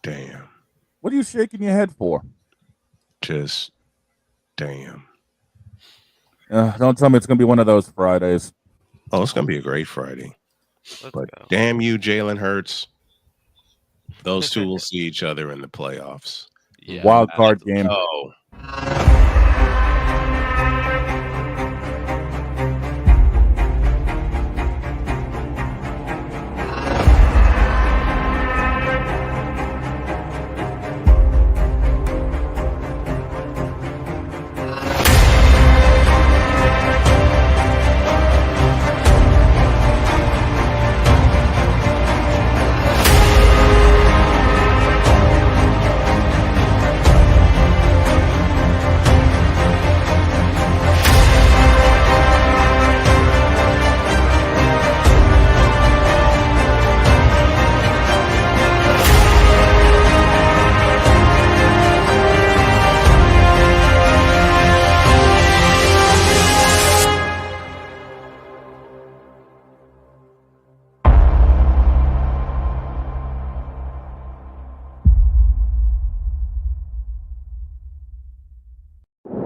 damn. What are you shaking your head for? Just damn. Don't tell me it's going to be one of those Fridays. Oh, it's going to be a great Friday. Let's But go. damn you, Jalen Hurts. Those two will see each other in the playoffs. Yeah, Wild card game. Oh.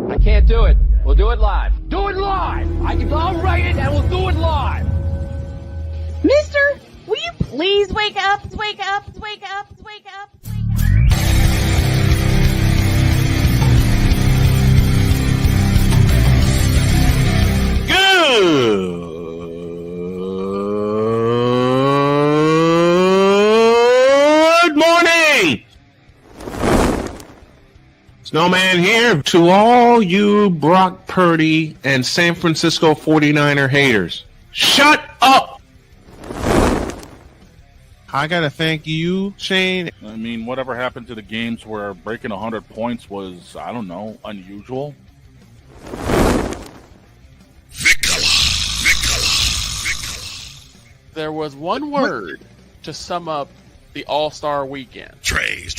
I can't do it. We'll do it live. Do it live! I'll write it and we'll do it live! Mister, will you please wake up, wake up, wake up, wake up, wake up? Good morning! Snowman here to all you Brock Purdy and San Francisco 49er haters. Shut up! I gotta thank you, Shane. I mean, whatever happened to the games where breaking 100 points was, I don't know, unusual? There was one word to sum up the All-Star weekend. Trays.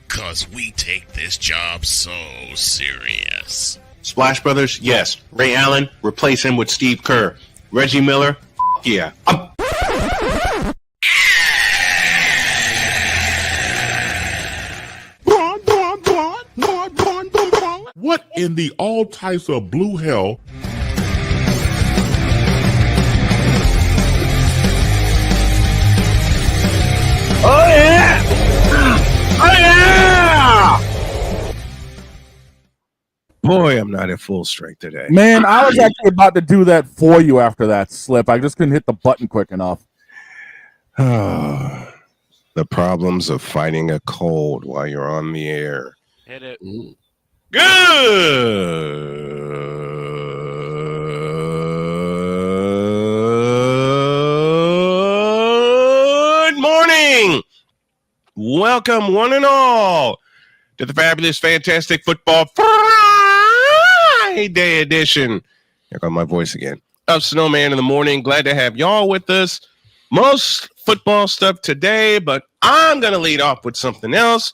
Cause we take this job so serious. Splash Brothers, yes. Ray Allen, replace him with Steve Kerr. Reggie Miller, yeah. What in the all types of blue hell? Oh yeah! Oh yeah! Boy, I'm not at full strength today. Man, I was actually about to do that for you after that slip. I just couldn't hit the button quick enough. The problems of fighting a cold while you're on the air. Hit it. Good morning. Welcome, one and all, to the fabulous, fantastic football Friday edition. Here comes my voice again. Of Snowman in the morning. Glad to have y'all with us. Most football stuff today, but I'm going to lead off with something else.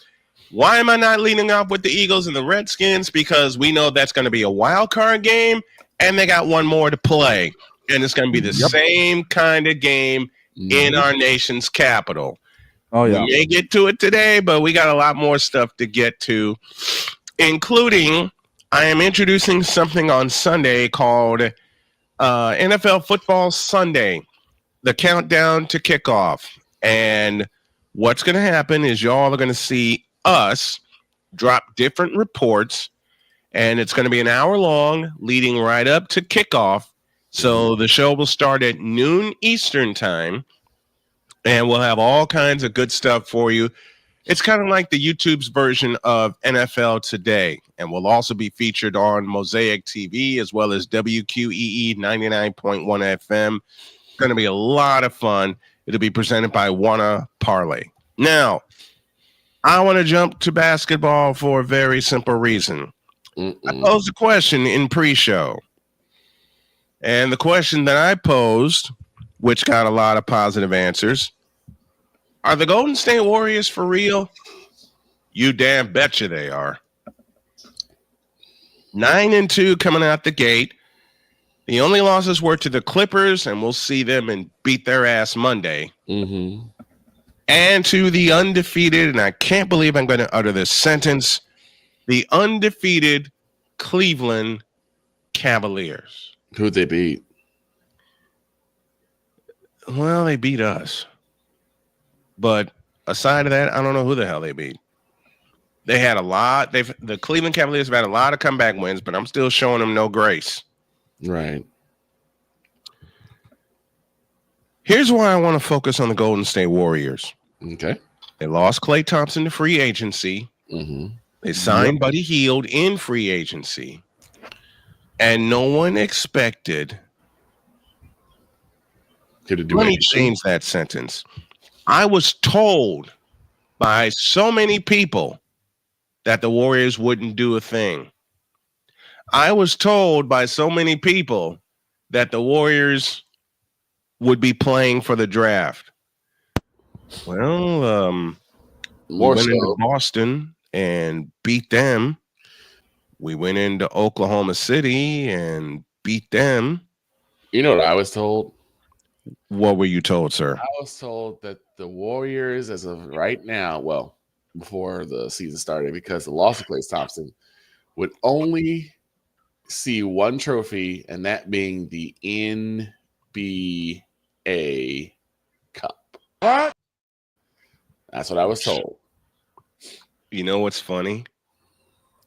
Why am I not leading off with the Eagles and the Redskins? Because we know that's going to be a wild card game, and they got one more to play. And it's going to be the same kind of game in our nation's capital. Oh, yeah. We may get to it today, but we got a lot more stuff to get to, including I am introducing something on Sunday called NFL Football Sunday, the countdown to kickoff. And what's going to happen is y'all are going to see us drop different reports, and it's going to be an hour long leading right up to kickoff. So the show will start at noon Eastern time, and we'll have all kinds of good stuff for you. It's kind of like the YouTube's version of NFL Today, and we'll also be featured on Mosaic TV as well as WQEE 99.1 FM. It's going to be a lot of fun. It'll be presented by Wanna Parlay. Now, I want to jump to basketball for a very simple reason. I posed a question in pre-show, and the question that I posed, which got a lot of positive answers, are the Golden State Warriors for real? You damn betcha they are. 9-2 coming out the gate. The only losses were to the Clippers, and we'll see them and beat their ass Monday. Mm-hmm. And to the undefeated, and I can't believe I'm going to utter this sentence, the undefeated Cleveland Cavaliers. Who'd they beat? Well, they beat us. But aside of that, I don't know who the hell they beat. They had a lot. The Cleveland Cavaliers have had a lot of comeback wins, but I'm still showing them no grace. Right. Here's why I want to focus on the Golden State Warriors. Okay. They lost Klay Thompson to free agency. Mm-hmm. They signed Buddy Hield in free agency. And no one expected. Let me change that sentence. I was told by so many people that the Warriors wouldn't do a thing. I was told by so many people that the Warriors would be playing for the draft. Well, we went into Boston and beat them. We went into Oklahoma City and beat them. You know what I was told? What were you told, sir? I was told that the Warriors, as of right now, well, before the season started, because the loss of Klay Thompson, would only see one trophy, and that being the NBA Cup. What? That's what I was told. You know what's funny?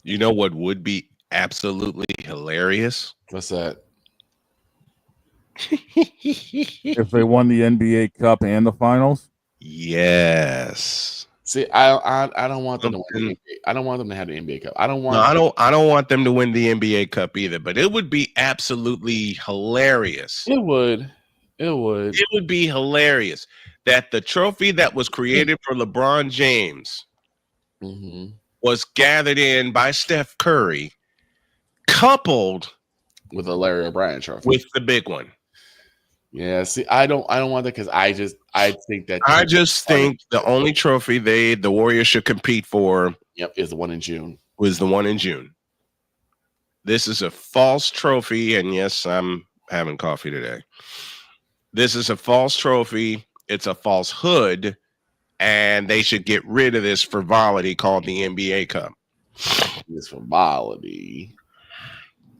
You know what would be absolutely hilarious? What's that? If they won the NBA Cup and the finals? Yes. See, I don't want them to win the NBA. I don't want them to have the NBA Cup. I don't want I don't want them to win the NBA Cup either, but it would be absolutely hilarious. It would. It would be hilarious that the trophy that was created for LeBron James was gathered in by Steph Curry, coupled with a Larry O'Brien trophy. With the big one. Yeah, see, I don't want that because I think the only trophy the Warriors should compete for is the one in June. Was the one in June. This is a false trophy, and yes, I'm having coffee today. This is a false trophy. It's a falsehood, and they should get rid of this frivolity called the NBA Cup. This frivolity.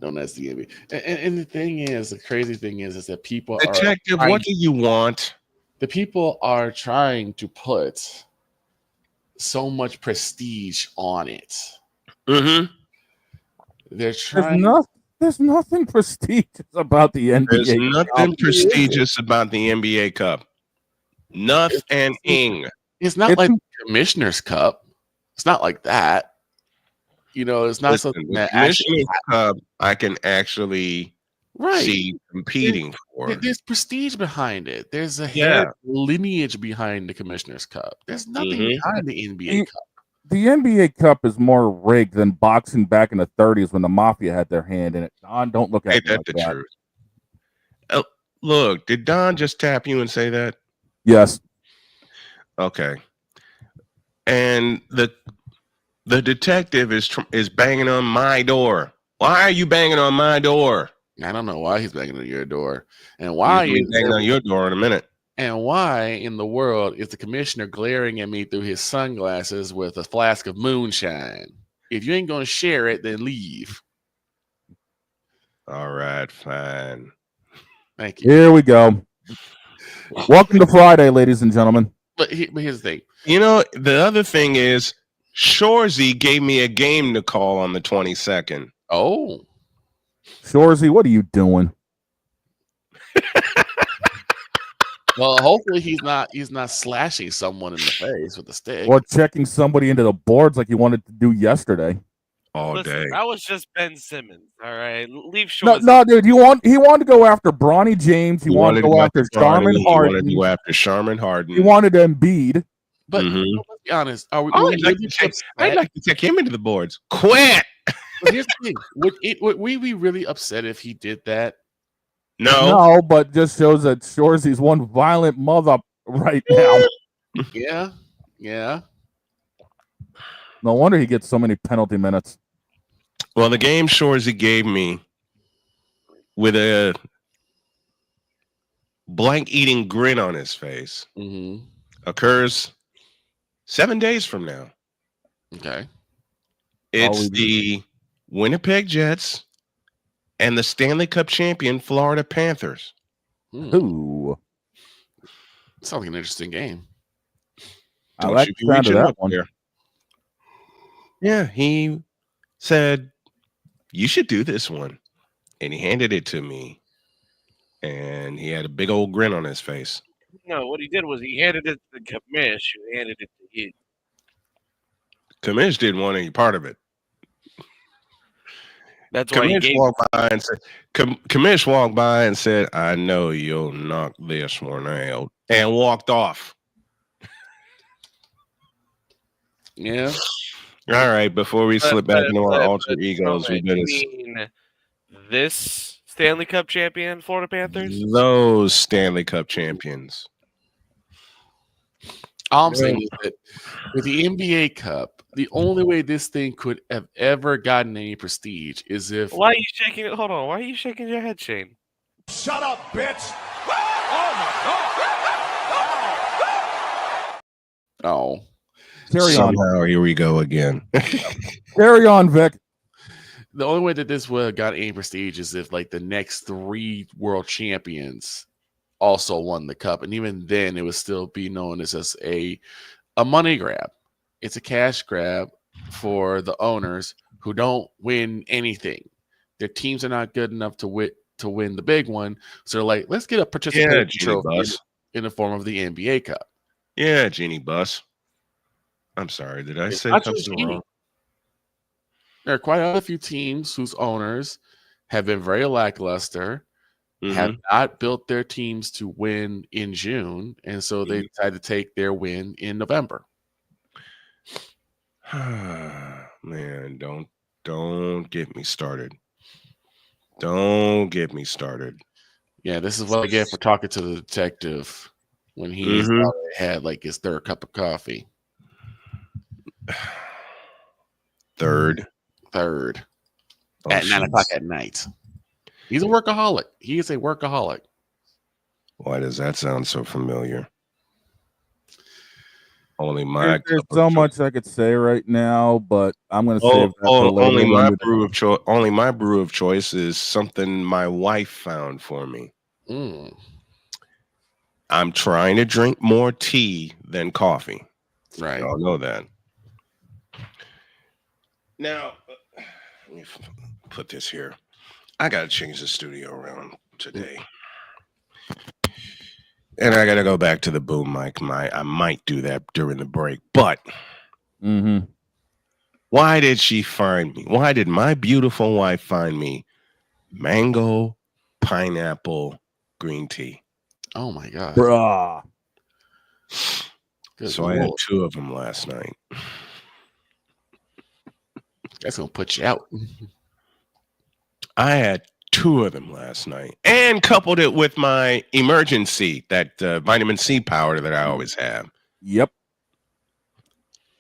Known as the NBA. And the thing is, the crazy thing is that people Detective, what do you want? The people are trying to put so much prestige on it. Mm-hmm. They're trying. There's nothing prestigious about the NBA. There's nothing prestigious about the NBA Cup. Nothing. It's not like the Commissioner's Cup. It's not like that. You know, it's not something that Commissioner's Cup I can actually see competing for. There's prestige behind it. There's a lineage behind the Commissioner's Cup. There's nothing behind the NBA Cup. The NBA Cup is more rigged than boxing back in the 30s when the Mafia had their hand in it. Don, don't look at Ain't that the truth? Look, did Don just tap you and say that? Yes. Okay. And the detective is banging on my door. Why are you banging on my door? I don't know why he's banging on your door, and why he's banging on your door in a minute. And why in the world is the commissioner glaring at me through his sunglasses with a flask of moonshine? If you ain't gonna share it, then leave. All right, fine. Thank you. Here we go. Welcome to Friday, ladies and gentlemen. But here's the thing. You know, the other thing is, Shorzy gave me a game to call on the 22nd. Oh. Shorzy, what are you doing? Well, hopefully he's not slashing someone in the face with a stick. Or checking somebody into the boards like you wanted to do yesterday. All day. That was just Ben Simmons. All right. Leave Shorzy. No, dude, he wanted to go after Bronny James. He wanted to go after Charmin Harden. He wanted to go after Charmin Harden. He wanted Embiid. But let's be honest. I'd like to take him into the boards. Quit. But here's the thing. Would we be really upset if he did that? No, but just shows that Shorzy's one violent mother right now. Yeah. No wonder he gets so many penalty minutes. Well, the game Shorzy gave me with a blank eating grin on his face occurs 7 days from now. Okay. It's the Winnipeg Jets and the Stanley Cup champion Florida Panthers. Ooh. Sounds like an interesting game. I like the sound of that one. There. Yeah, he said, you should do this one. And he handed it to me. And he had a big old grin on his face. No, what he did was he handed it to the commish, who handed it to you. Commish didn't want any part of it. That's why he gave walked by and said, Commish walked by and said, I know you'll knock this one out. And walked off. Yeah. All right, before we slip back into our alter egos, we better mean this Stanley Cup champion Florida Panthers? Those Stanley Cup champions. All I'm saying is that with the NBA Cup, the only way this thing could have ever gotten any prestige is if. Why are you shaking it? Hold on. Why are you shaking your head, Shane? Shut up, bitch! Oh. Carry on. Somehow, here we go again. Carry on, Vic. The only way that this would have got any prestige is if, like, the next 3 world champions also won the cup, and even then, it would still be known as a money grab. It's a cash grab for the owners who don't win anything. Their teams are not good enough to win the big one, so they're like, let's get a participation trophy in the form of the NBA Cup. Yeah, Genie Bus. I'm sorry, did I say something wrong? There are quite a few teams whose owners have been very lackluster, have not built their teams to win in June, and so they decided to take their win in November. Man, don't get me started. Don't get me started. Yeah, this is what I get for talking to the detective when he had like his 3rd cup of coffee. Third. At 9 o'clock at night. He's a workaholic. He is a workaholic. Why does that sound so familiar? Only There's so much I could say right now, but I'm going to save that for later. Only my brew of choice is something my wife found for me. I'm trying to drink more tea than coffee. Right. Y'all know that. Now, let me put this here. I got to change the studio around today. And I got to go back to the boom mic. I might do that during the break. But why did she find me? Why did my beautiful wife find me mango, pineapple, green tea? Oh, my God. Bruh. So I had 2 of them last night. That's going to put you out. I had 2 of them last night and coupled it with my emergency, that vitamin C powder that I always have. Yep.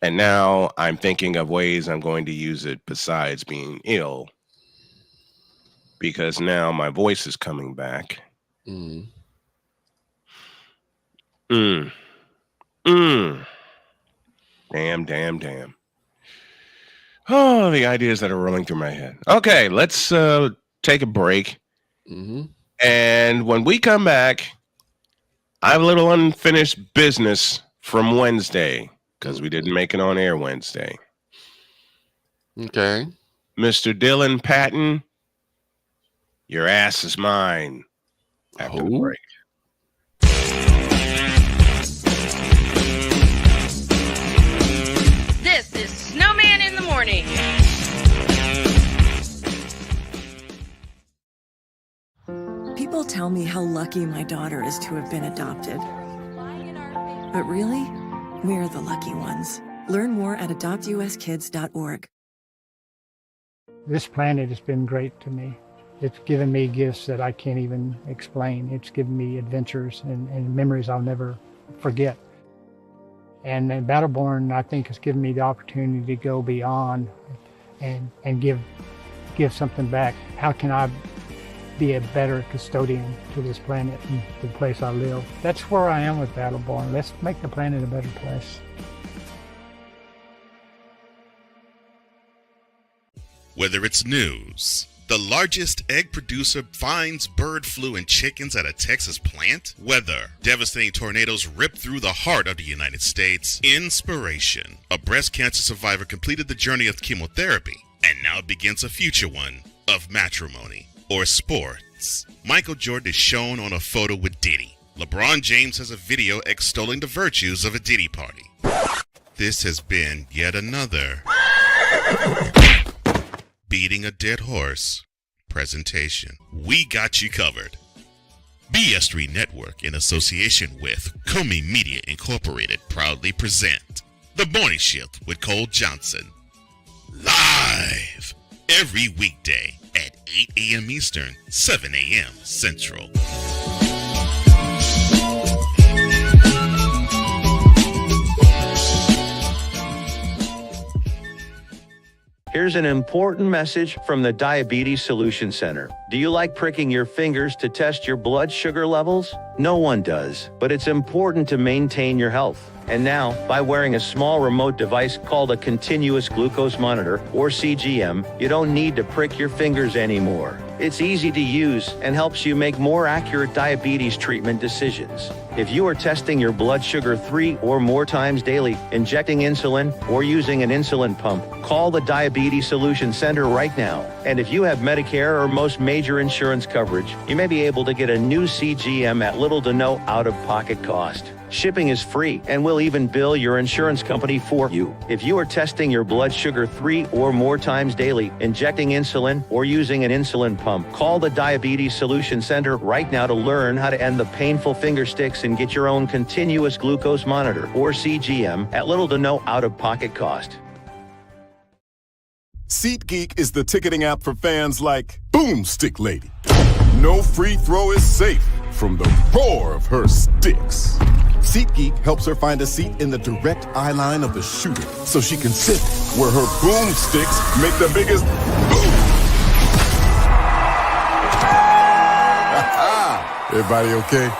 And now I'm thinking of ways I'm going to use it besides being ill, because now my voice is coming back. Damn. Oh, the ideas that are rolling through my head. Okay, let's take a break. And when we come back, I have a little unfinished business from Wednesday because we didn't make it on air Wednesday. Okay. Mr. Dylan Patton, your ass is mine after the break. This is Snowman in the Morning. People tell me how lucky my daughter is to have been adopted. But really, we're the lucky ones. Learn more at adoptuskids.org. This planet has been great to me. It's given me gifts that I can't even explain. It's given me adventures and memories I'll never forget. And Battleborn, I think, has given me the opportunity to go beyond and give something back. How can I be a better custodian to this planet and the place I live. That's where I am with Battleborn. Let's make the planet a better place. Whether it's news, the largest egg producer finds bird flu in chickens at a Texas plant, weather, devastating tornadoes rip through the heart of the United States, inspiration, a breast cancer survivor completed the journey of chemotherapy, and now begins a future one of matrimony or sports. Michael Jordan is shown on a photo with Diddy. LeBron James has a video extolling the virtues of a Diddy party. This has been yet another Beating a Dead Horse presentation. We got you covered. BS3 Network, in association with Comey Media Incorporated, proudly present The Morning Shift with Cole Johnson. Live every weekday at 8 a.m. Eastern, 7 a.m. Central. Here's an important message from the Diabetes Solution Center. Do you like pricking your fingers to test your blood sugar levels? No one does, but it's important to maintain your health. And now, by wearing a small remote device called a continuous glucose monitor, or CGM, you don't need to prick your fingers anymore. It's easy to use and helps you make more accurate diabetes treatment decisions. If you are testing your blood sugar 3 or more times daily, injecting insulin, or using an insulin pump, call the Diabetes Solution Center right now. And if you have Medicare or most major insurance coverage, you may be able to get a new CGM at little to no out-of-pocket cost. Shipping is free, and we'll even bill your insurance company for you. If you are testing your blood sugar 3 or more times daily, injecting insulin, or using an insulin pump, call the Diabetes Solution Center right now to learn how to end the painful finger sticks and get your own continuous glucose monitor, or CGM, at little to no out-of-pocket cost. SeatGeek is the ticketing app for fans like Boomstick Lady. No free throw is safe from the roar of her sticks. SeatGeek helps her find a seat in the direct eye line of the shooter so she can sit where her boomsticks make the biggest boom. Everybody okay?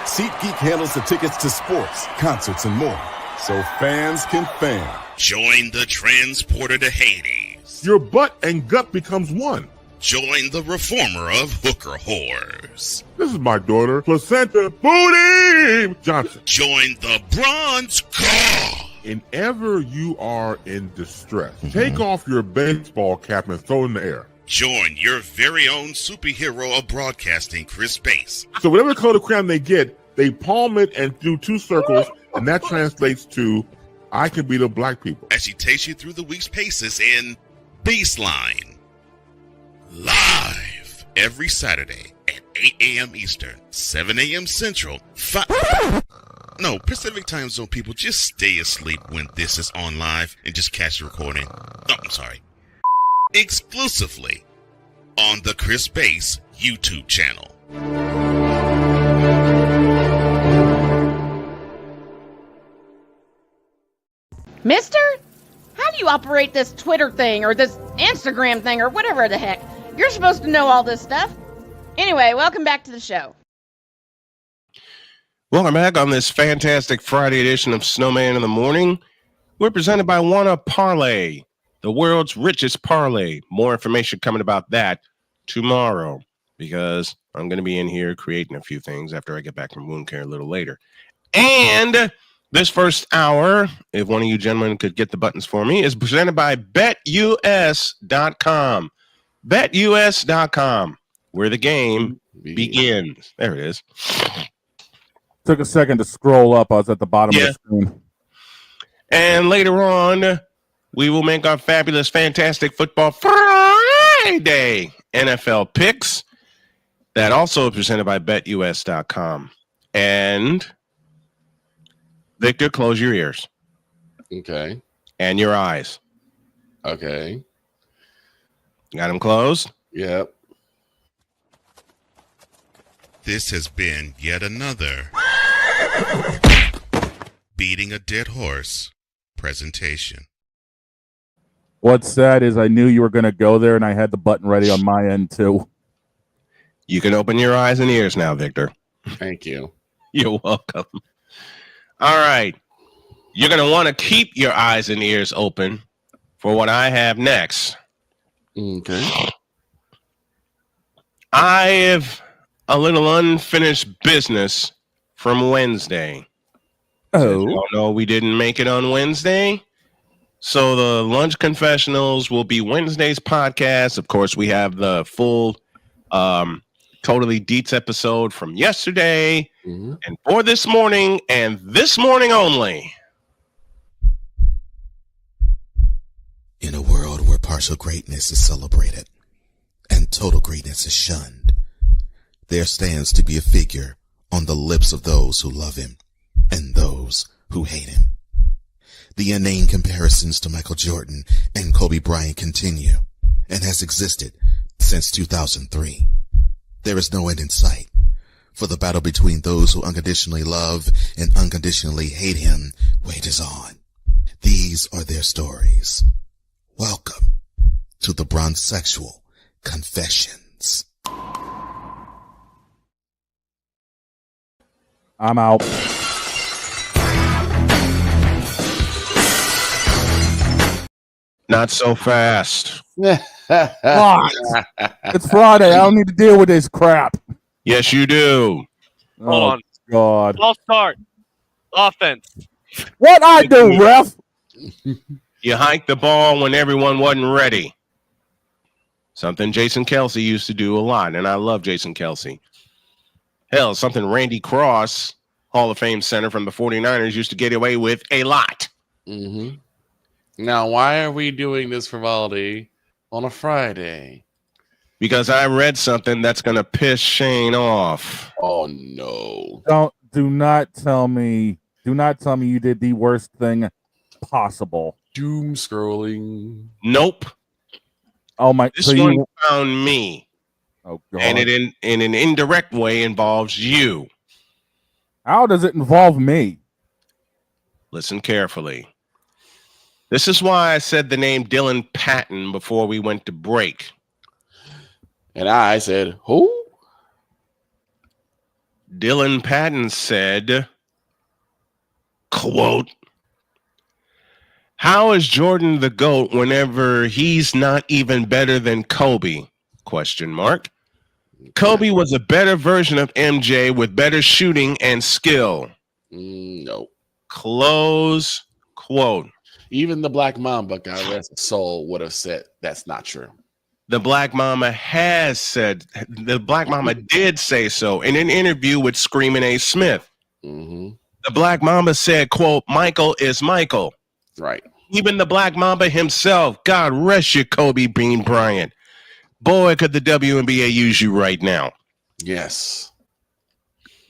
SeatGeek handles the tickets to sports, concerts, and more, so fans can fan. Join the transporter to Hades. Your butt and gut becomes one. Join the reformer of hooker whores. This is my daughter, Placenta Booty Johnson. Join the bronze car. Whenever you are in distress, take off your baseball cap and throw it in the air. Join your very own superhero of broadcasting, Chris Bass. So whatever color crayon they get, they palm it and do 2 circles, and that translates to, I can beat up black people. As she takes you through the week's paces in Baseline. Live every Saturday at 8 a.m. Eastern, 7 a.m. Central, Pacific Time Zone people, just stay asleep when this is on live and just catch the recording. Exclusively on the Chris Bass YouTube channel. Mister, how do you operate this Twitter thing or this Instagram thing or whatever the heck? You're supposed to know all this stuff. Anyway, welcome back to the show. Welcome back on this fantastic Friday edition of Snowman in the Morning. We're presented by Wanna Parlay, the world's richest parlay. More information coming about that tomorrow, because I'm going to be in here creating a few things after I get back from wound care a little later. And this first hour, if one of you gentlemen could get the buttons for me, is presented by BetUS.com. BetUS.com, where the game begins. There it is. Took a second to scroll up. I was at the bottom of the screen. And later on, we will make our fabulous, fantastic Football Friday NFL picks. That also is presented by BetUS.com. And Victor, close your ears. Okay. And your eyes. Okay. Got them closed? Yep. This has been yet another Beating a Dead Horse presentation. What's sad is I knew you were going to go there, and I had the button ready on my end too. You can open your eyes and ears now, Victor. Thank you. You're welcome. All right. You're going to want to keep your eyes and ears open for what I have next. Okay. I have a little unfinished business from Wednesday. Oh. You all know we didn't make it on Wednesday. So the lunch confessionals will be Wednesday's podcast. Of course, we have the full Totally Deets episode from yesterday and for this morning and this morning only. In a world where partial greatness is celebrated and total greatness is shunned, there stands to be a figure on the lips of those who love him and those who hate him. The inane comparisons to Michael Jordan and Kobe Bryant continue and has existed since 2003. There is no end in sight, for the battle between those who unconditionally love and unconditionally hate him wages on. These are their stories. Welcome to the Bronzexual Confessions. I'm out. Not so fast. Fuck. It's Friday. I don't need to deal with this crap. Yes, you do. Hold on. God. I'll start. Offense. What I do, ref? You hiked the ball when everyone wasn't ready. Something Jason Kelsey used to do a lot, and I love Jason Kelsey. Hell, something Randy Cross, Hall of Fame center from the 49ers, used to get away with a lot. Mm-hmm. Now, why are we doing this frivolity on a Friday? Because I read something that's going to piss Shane off. Oh, no. Do not tell me you did the worst thing possible. Doom scrolling. Nope. Oh my! This one found me. Oh God! And it in an indirect way involves you. How does it involve me? Listen carefully. This is why I said the name Dylan Patton before we went to break. And I said, who? Dylan Patton said, quote, "How is Jordan the GOAT whenever he's not even better than Kobe? Question mark. Kobe was a better version of MJ with better shooting and skill." No. Close quote. Even the Black Mamba, God rest his soul, would have said that's not true. The Black Mama did say so in an interview with Screamin' A. Smith. Mm-hmm. The Black Mamba said, quote, "Michael is Michael." Right. Even the Black Mamba himself, God rest you, Kobe Bean Bryant. Boy, could the WNBA use you right now. Yes.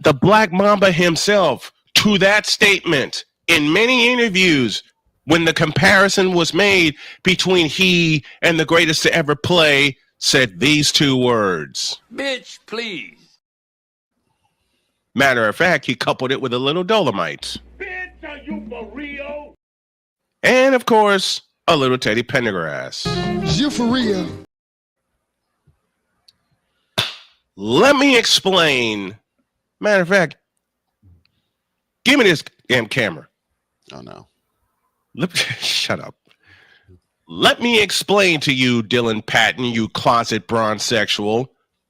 The Black Mamba himself, to that statement, in many interviews, when the comparison was made between he and the greatest to ever play, said these two words. Bitch, please. Matter of fact, he coupled it with a little Dolomite. Bitch, are you for real? And, of course, a little Teddy Pendergrass. You for real? Let me explain. Matter of fact, give me this damn camera. Oh, no. Shut up. Let me explain to you, Dylan Patton, you closet bronzexual,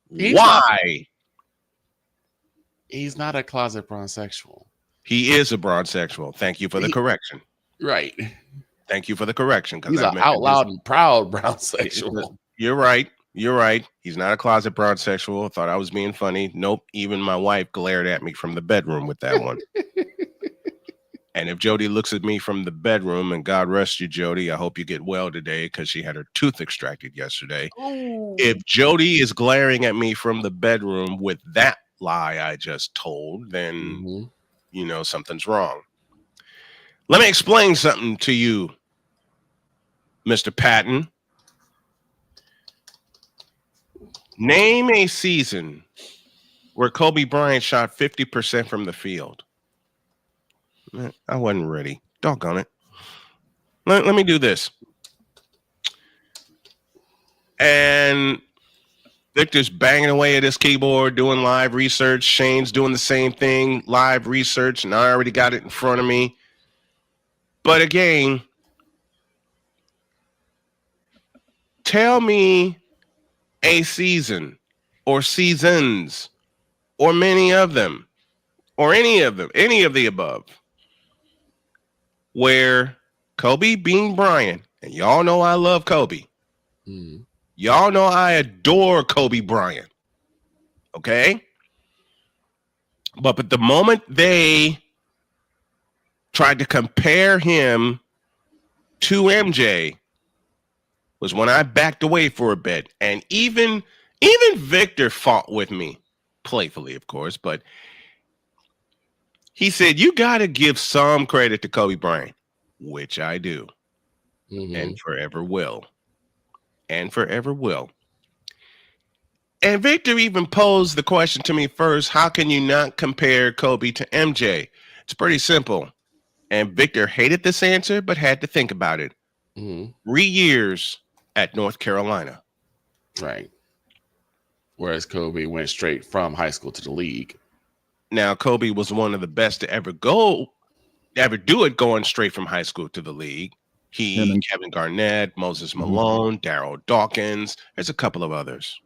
why. He's not a closet bronzexual. He is a bronzexual. Thank you for the correction. Right. Thank you for the correction. He's an out loud and proud bronzexual. You're right. You're right. He's not a closet bronzexual. Thought I was being funny. Nope. Even my wife glared at me from the bedroom with that one. And if Jody looks at me from the bedroom, and God rest you, Jody, I hope you get well today because she had her tooth extracted yesterday. Ooh. If Jody is glaring at me from the bedroom with that lie I just told, then you know something's wrong. Let me explain something to you, Mr. Patton. Name a season where Kobe Bryant shot 50% from the field. I wasn't ready. Doggone it. Let me do this. And Victor's banging away at his keyboard, doing live research. Shane's doing the same thing, live research, and I already got it in front of me. But again, tell me a season or seasons or many of them or any of the above, where Kobe Bean Bryant, and y'all know I love Kobe. Y'all know I adore Kobe Bryant. Okay? But the moment they tried to compare him to MJ was when I backed away for a bit. And even Victor fought with me, playfully, of course, but he said, you got to give some credit to Kobe Bryant, which I do, and forever will. And forever will. And Victor even posed the question to me first, how can you not compare Kobe to MJ? It's pretty simple. And Victor hated this answer, but had to think about it. 3 years at North Carolina. Right. Whereas Kobe went straight from high school to the league. Now, Kobe was one of the best to ever do it going straight from high school to the league. He, Kevin Garnett, Moses Malone, Darryl Dawkins. There's a couple of others.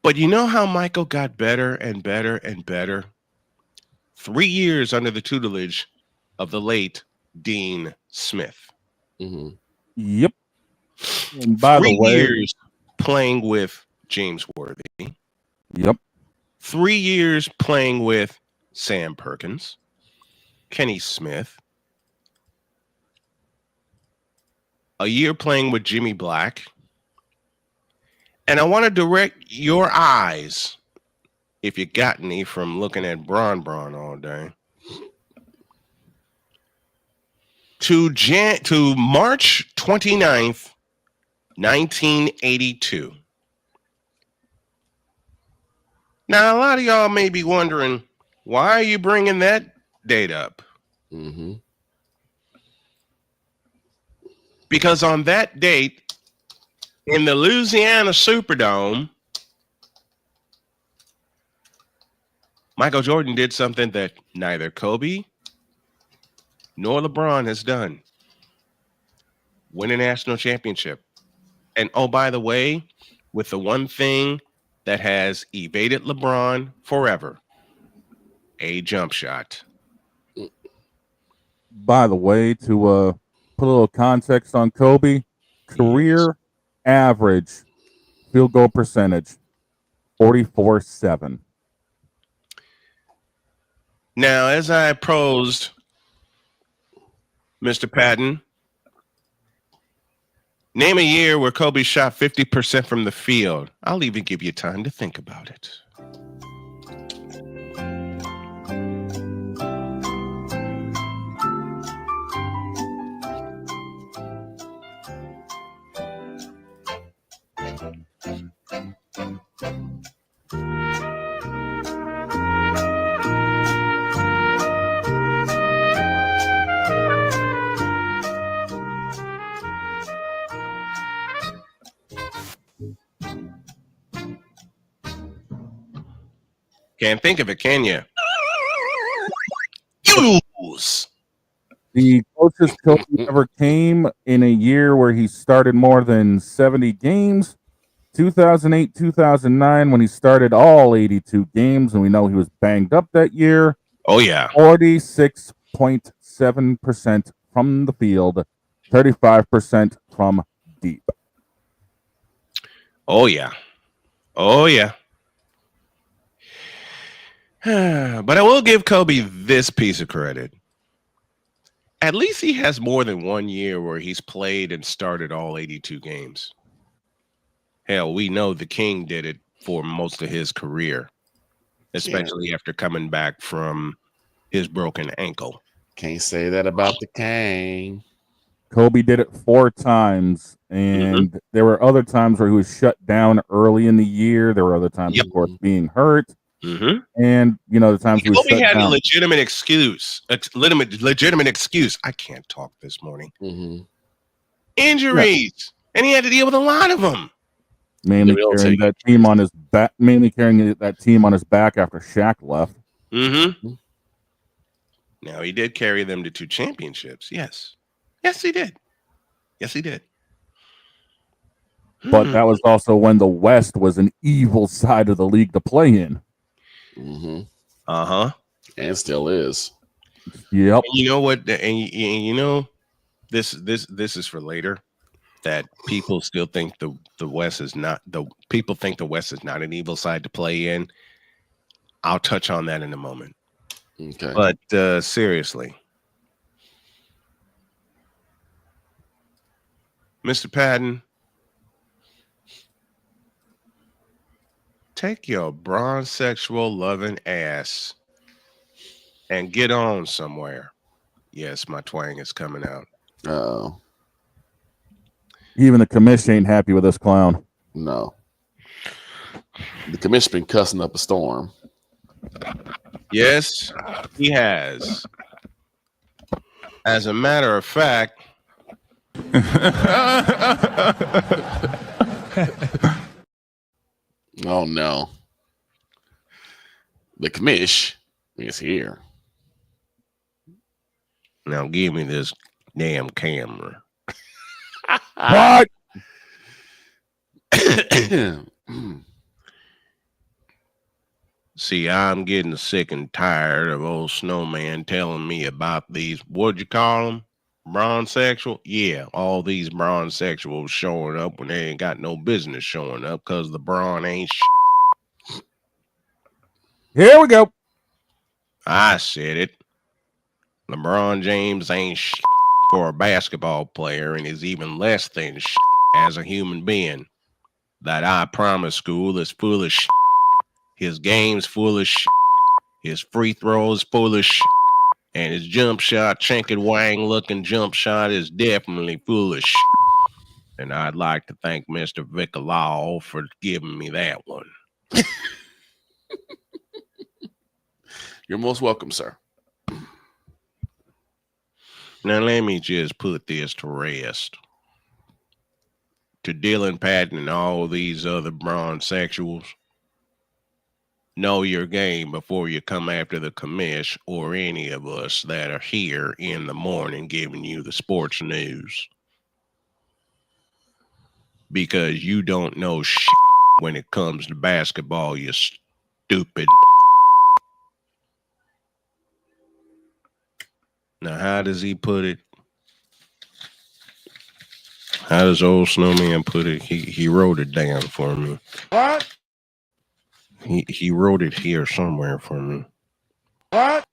But you know how Michael got better and better and better? 3 years under the tutelage of the late Dean Smith. Yep. And by 3 the way, years playing with James Worthy. Yep. 3 years playing with Sam Perkins, Kenny Smith. A year playing with Jimmy Black. And I want to direct your eyes, if you got any from looking at Bron all day, to March 29th, 1982. Now, a lot of y'all may be wondering, why are you bringing that date up? Because on that date, in the Louisiana Superdome, Michael Jordan did something that neither Kobe nor LeBron has done. Win a national championship. And oh, by the way, with the one thing that has evaded LeBron forever, a jump shot. By the way, to put a little context on Kobe, career average field goal percentage, 44.7. Now, as I posed, Mr. Patton, name a year where Kobe shot 50% from the field. I'll even give you time to think about it. Can't think of it, can you? Use. The closest Kobe ever came in a year where he started more than 70 games. 2008, 2009, when he started all 82 games, and we know he was banged up that year. Oh, yeah. 46.7% from the field, 35% from deep. Oh, yeah. Oh, yeah. But I will give Kobe this piece of credit. At least he has more than 1 year where he's played and started all 82 games. Hell, we know the King did it for most of his career, especially after coming back from his broken ankle. Can't say that about the King. Kobe did it 4 times, and there were other times where he was shut down early in the year. There were other times, of course, being hurt. And, you know, the times we Kobe shut had down. a legitimate excuse. I can't talk this morning. Injuries. And he had to deal with a lot of them. Mainly carrying that team on his back. Mainly carrying that team on his back after Shaq left. Mm-hmm. Now, he did carry them to 2 championships. Yes. Yes, he did. Yes, he did. But that was also when the West was an evil side of the league to play in. Mm-hmm. Uh-huh. And still is. Yep. And you know what? And you know, this is for later. That people still think the West is not people think the West is not an evil side to play in. I'll touch on that in a moment. Okay. But seriously, Mr. Patton, take your bronze sexual loving ass and get on somewhere. Yes, my twang is coming out. Oh. Even the commission ain't happy with this clown. No. The commission been cussing up a storm. Yes, he has. As a matter of fact, oh no. The commish is here. Now give me this damn camera. What? See, I'm getting sick and tired of old Snowman telling me about these, what'd you call them? Bronzexual? Yeah, all these bronzexuals showing up when they ain't got no business showing up because the brawn ain't Here we go. I said it. LeBron James ain't for a basketball player and is even less than as a human being. That I promise school is full of His game's full of His free throws full of and his jump shot, Chinky Wang looking jump shot is definitely full of And I'd like to thank Mr. Vicalaw for giving me that one. You're most welcome, sir. Now let me just put this to rest. To Dylan Patton and all these other bronzexuals, know your game before you come after the commish or any of us that are here in the morning giving you the sports news. Because you don't know when it comes to basketball, you stupid. Now, how does he put it? How does old Snowman put it? He wrote it down for me. What? He wrote it here somewhere for me. What?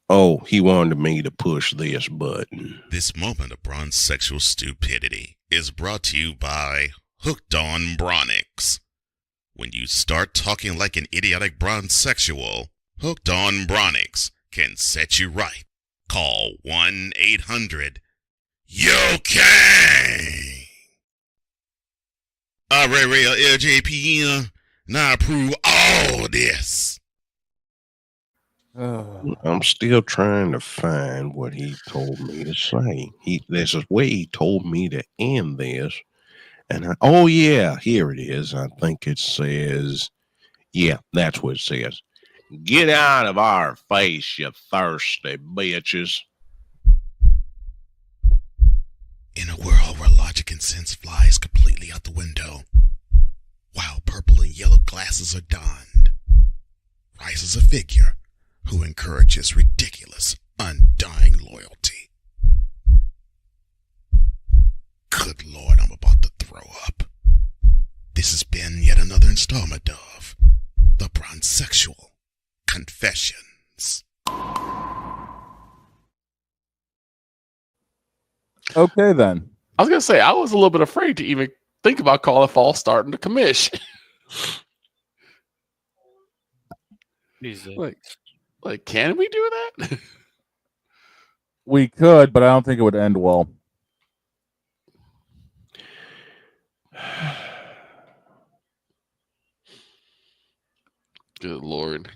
Oh, he wanted me to push this button. This moment of bronze sexual stupidity is brought to you by Hooked on Bronix. When you start talking like an idiotic bronze sexual, Hooked on Bronix can set you right. Call 1-800-YO-KANG. Real LJPM, now approve all this. I'm still trying to find what he told me to say. There's a way he told me to end this. And oh yeah, here it is. I think it says, yeah, that's what it says. Get out of our face, you thirsty bitches. In a world where logic and sense flies completely out the window, while purple and yellow glasses are donned, rises a figure who encourages ridiculous, undying loyalty. Good Lord, I'm about to throw up. This has been yet another installment of The Bronzexual Confessions. Okay, then. I was going to say, I was a little bit afraid to even think about calling false start in the commish. Like, can we do that? We could, but I don't think it would end well. Good Lord.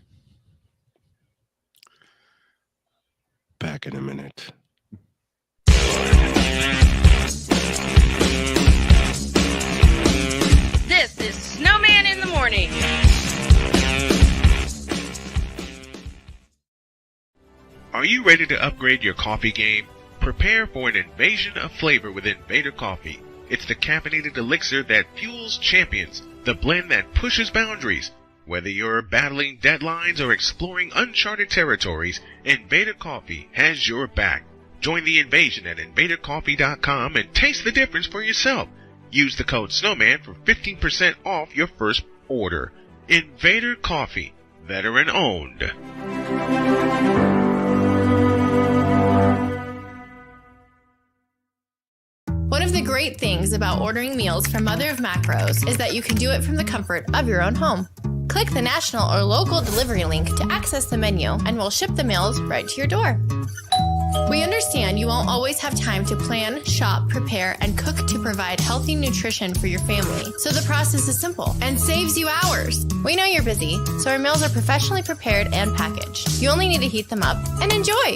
Back in a minute. morning. Are you ready to upgrade your coffee game? Prepare for an invasion of flavor with Invader Coffee. It's the caffeinated elixir that fuels champions, the blend that pushes boundaries. Whether you're battling deadlines or exploring uncharted territories, Invader Coffee has your back. Join the invasion at invadercoffee.com and taste the difference for yourself. Use the code Snowman for 15% off your first order. Invader Coffee, veteran owned. One of the great things about ordering meals from Mother of Macros is that you can do it from the comfort of your own home. Click the national or local delivery link to access the menu, and we'll ship the meals right to your door. We understand you won't always have time to plan, shop, prepare, and cook to provide healthy nutrition for your family, so the process is simple and saves you hours. We know you're busy, so our meals are professionally prepared and packaged. You only need to heat them up and enjoy.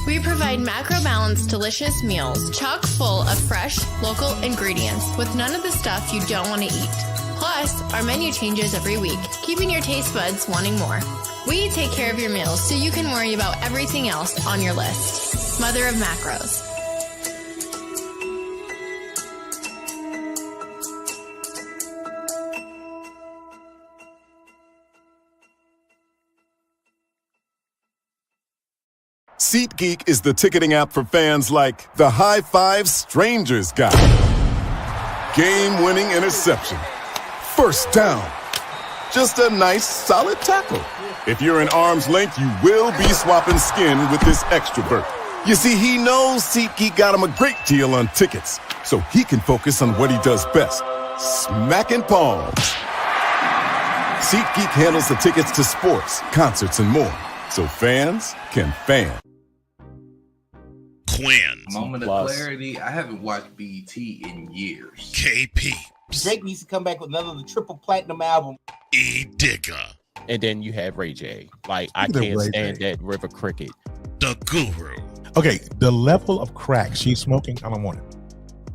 We provide macro-balanced, delicious meals chock full of fresh, local ingredients with none of the stuff you don't want to eat. Plus, our menu changes every week, keeping your taste buds wanting more. We take care of your meals so you can worry about everything else on your list. Mother of Macros. SeatGeek is the ticketing app for fans like the High Five Strangers guy. Game-winning interception. First down. Just a nice, solid tackle. If you're in arm's length, you will be swapping skin with this extrovert. You see, he knows SeatGeek got him a great deal on tickets, so he can focus on what he does best, smacking palms. SeatGeek handles the tickets to sports, concerts, and more, so fans can fan. Quinn. Moment of clarity. I haven't watched BET in years. KP. Drake needs to come back with another triple platinum album. E Digger. And then you have Ray J. Like, I can't stand that River Cricket. The Guru. Okay, the level of crack she's smoking, I don't want it.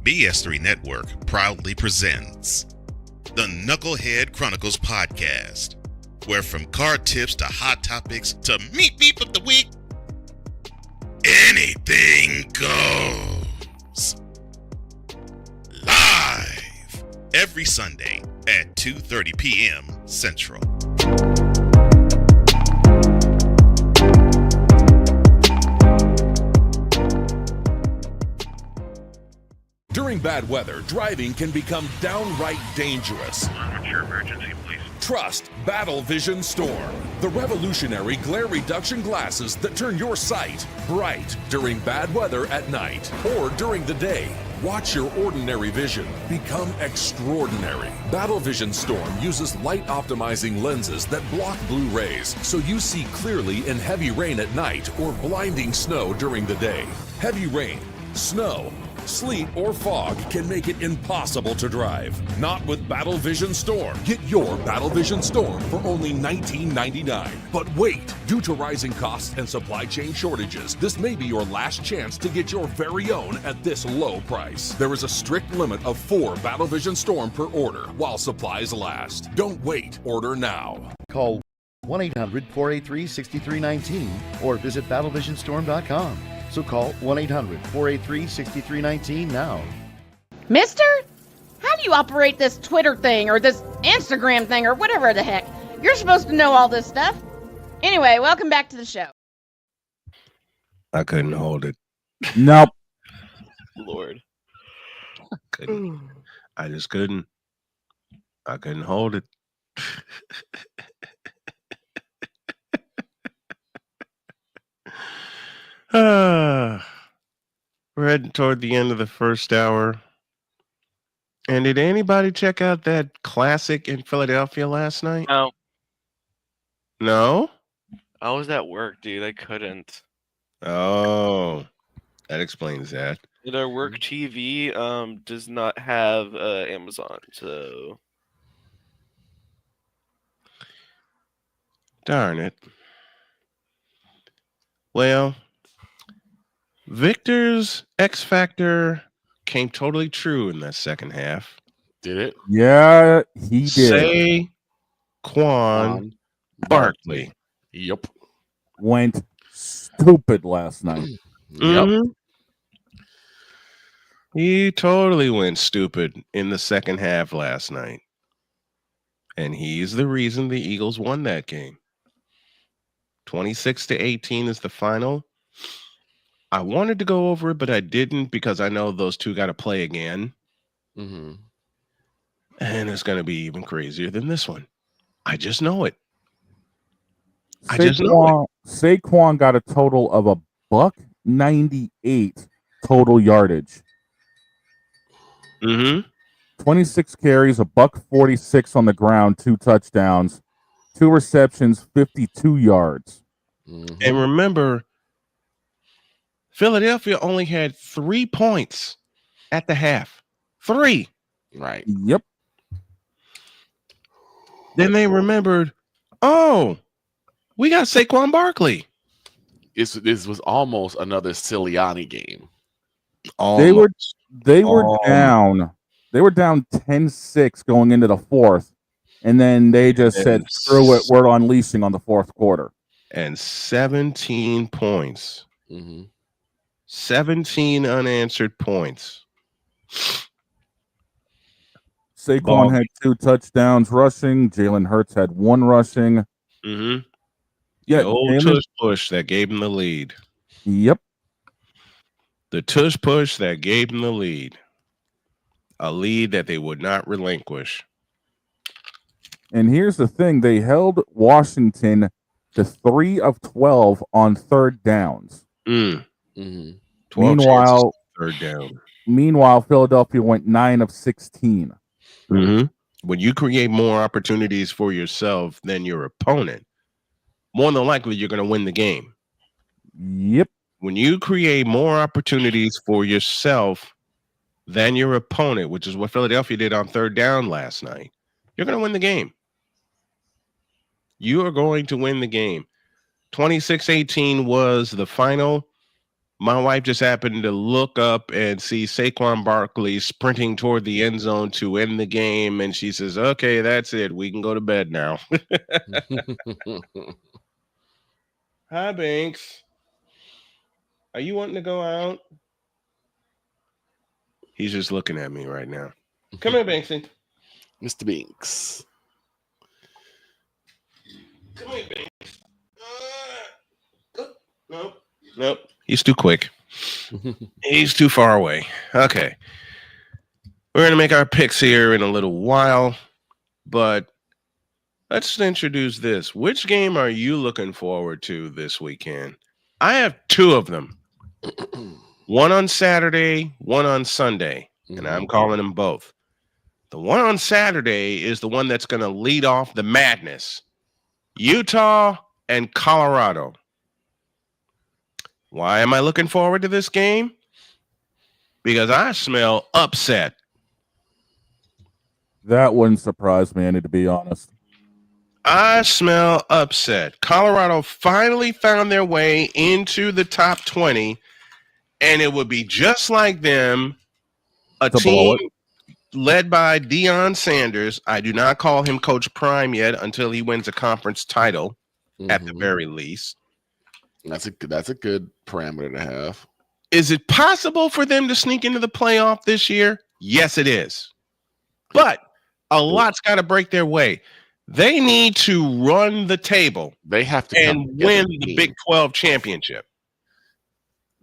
BS3 Network proudly presents the Knucklehead Chronicles podcast, where from card tips to hot topics to meep of the week, anything goes. Live every Sunday at 2:30 p.m. Central. During bad weather, driving can become downright dangerous. What's your emergency, please? Trust Battle Vision Storm, the revolutionary glare reduction glasses that turn your sight bright during bad weather at night or during the day. Watch your ordinary vision become extraordinary. Battle Vision Storm uses light optimizing lenses that block blue rays, so you see clearly in heavy rain at night or blinding snow during the day. Heavy rain, snow, sleet, or fog can make it impossible to drive. Not with Battle Vision Storm. Get your Battle Vision Storm for only $19.99. But wait, due to rising costs and supply chain shortages, this may be your last chance to get your very own at this low price. There is a strict limit of 4 Battle Vision Storm per order while supplies last. Don't wait, order now. Call 1-800-483-6319 or visit battlevisionstorm.com. So call 1-800-483-6319 now. Mister? How do you operate this Twitter thing or this Instagram thing or whatever the heck? You're supposed to know all this stuff. Anyway, welcome back to the show. I couldn't hold it. Nope. Lord. Couldn't. I just couldn't. I couldn't hold it. We're heading toward the end of the first hour. And did anybody check out that classic in Philadelphia last night? No. No? I was at work, dude. I couldn't. Oh, that explains that. Our work TV does not have Amazon, so Darn it. Well, Victor's X Factor came totally true in that second half. Did it? Yeah, he did. Saquon Barkley. Yep. Went stupid last night. Yep. Mhm. He totally went stupid in the second half last night. And he's the reason the Eagles won that game. 26-18 is the final. I wanted to go over it, but I didn't because I know those two got to play again. Mm-hmm. And it's going to be even crazier than this one. I just know it. I just know it. Saquon got a total of $198 total yardage. 26 carries, $146 on the ground, 2 touchdowns, 2 receptions, 52 yards. And remember, Philadelphia only had 3 points at the half. 3. Right. Yep. Then they remembered, oh, we got Saquon Barkley. This was almost another Sirianni game. They were down. They were down 10-6 going into the fourth. And then they just said, screw it, we're unleashing on the fourth quarter. And 17 points. Mm-hmm. 17 unanswered points. Saquon had 2 touchdowns rushing. Jalen Hurts had 1 rushing. Mm-hmm. Yeah, the old tush push that gave him the lead. Yep. The tush push that gave him the lead. A lead that they would not relinquish. And here's the thing. They held Washington to 3 of 12 on third downs. Mm-hmm. 12 Meanwhile, third down. Meanwhile, Philadelphia went 9 of 16. Mm-hmm. When you create more opportunities for yourself than your opponent, more than likely you're going to win the game. Yep. When you create more opportunities for yourself than your opponent, which is what Philadelphia did on third down last night, you're going to win the game. You are going to win the game. 26-18 was the final. My wife just happened to look up and see Saquon Barkley sprinting toward the end zone to end the game. And she says, okay, that's it. We can go to bed now. Hi, Banks. Are you wanting to go out? He's just looking at me right now. Come here, Banksy. Mr. Binks. Come here, Banks. Nope. He's too quick. He's too far away. Okay. We're going to make our picks here in a little while, but let's introduce this. Which game are you looking forward to this weekend? I have 2 of them. One on Saturday, one on Sunday, and I'm calling them both. The one on Saturday is the one that's going to lead off the madness. Utah and Colorado. Why am I looking forward to this game? Because I smell upset. That wouldn't surprise me any, to be honest. I smell upset. Colorado finally found their way into the top 20, and it would be just like them, a team led by Deion Sanders. I do not call him Coach Prime yet until he wins a conference title, at the very least. That's a good parameter to have. Is it possible for them to sneak into the playoff this year? Yes, it is. But a lot's got to break their way. They need to run the table. They have to and win the Big 12 championship.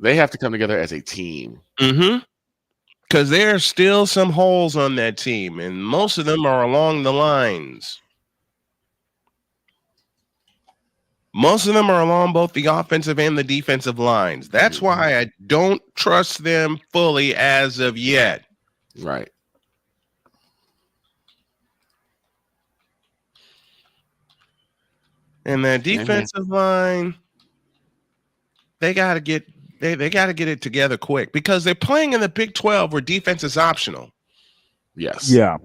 They have to come together as a team. Mm-hmm. Because there are still some holes on that team, and most of them are along the lines. Most of them are along both the offensive and the defensive lines. That's why I don't trust them fully as of yet. Right. And that defensive line, they got to get they got to get it together quick because they're playing in the Big 12 where defense is optional. Yes. Yeah.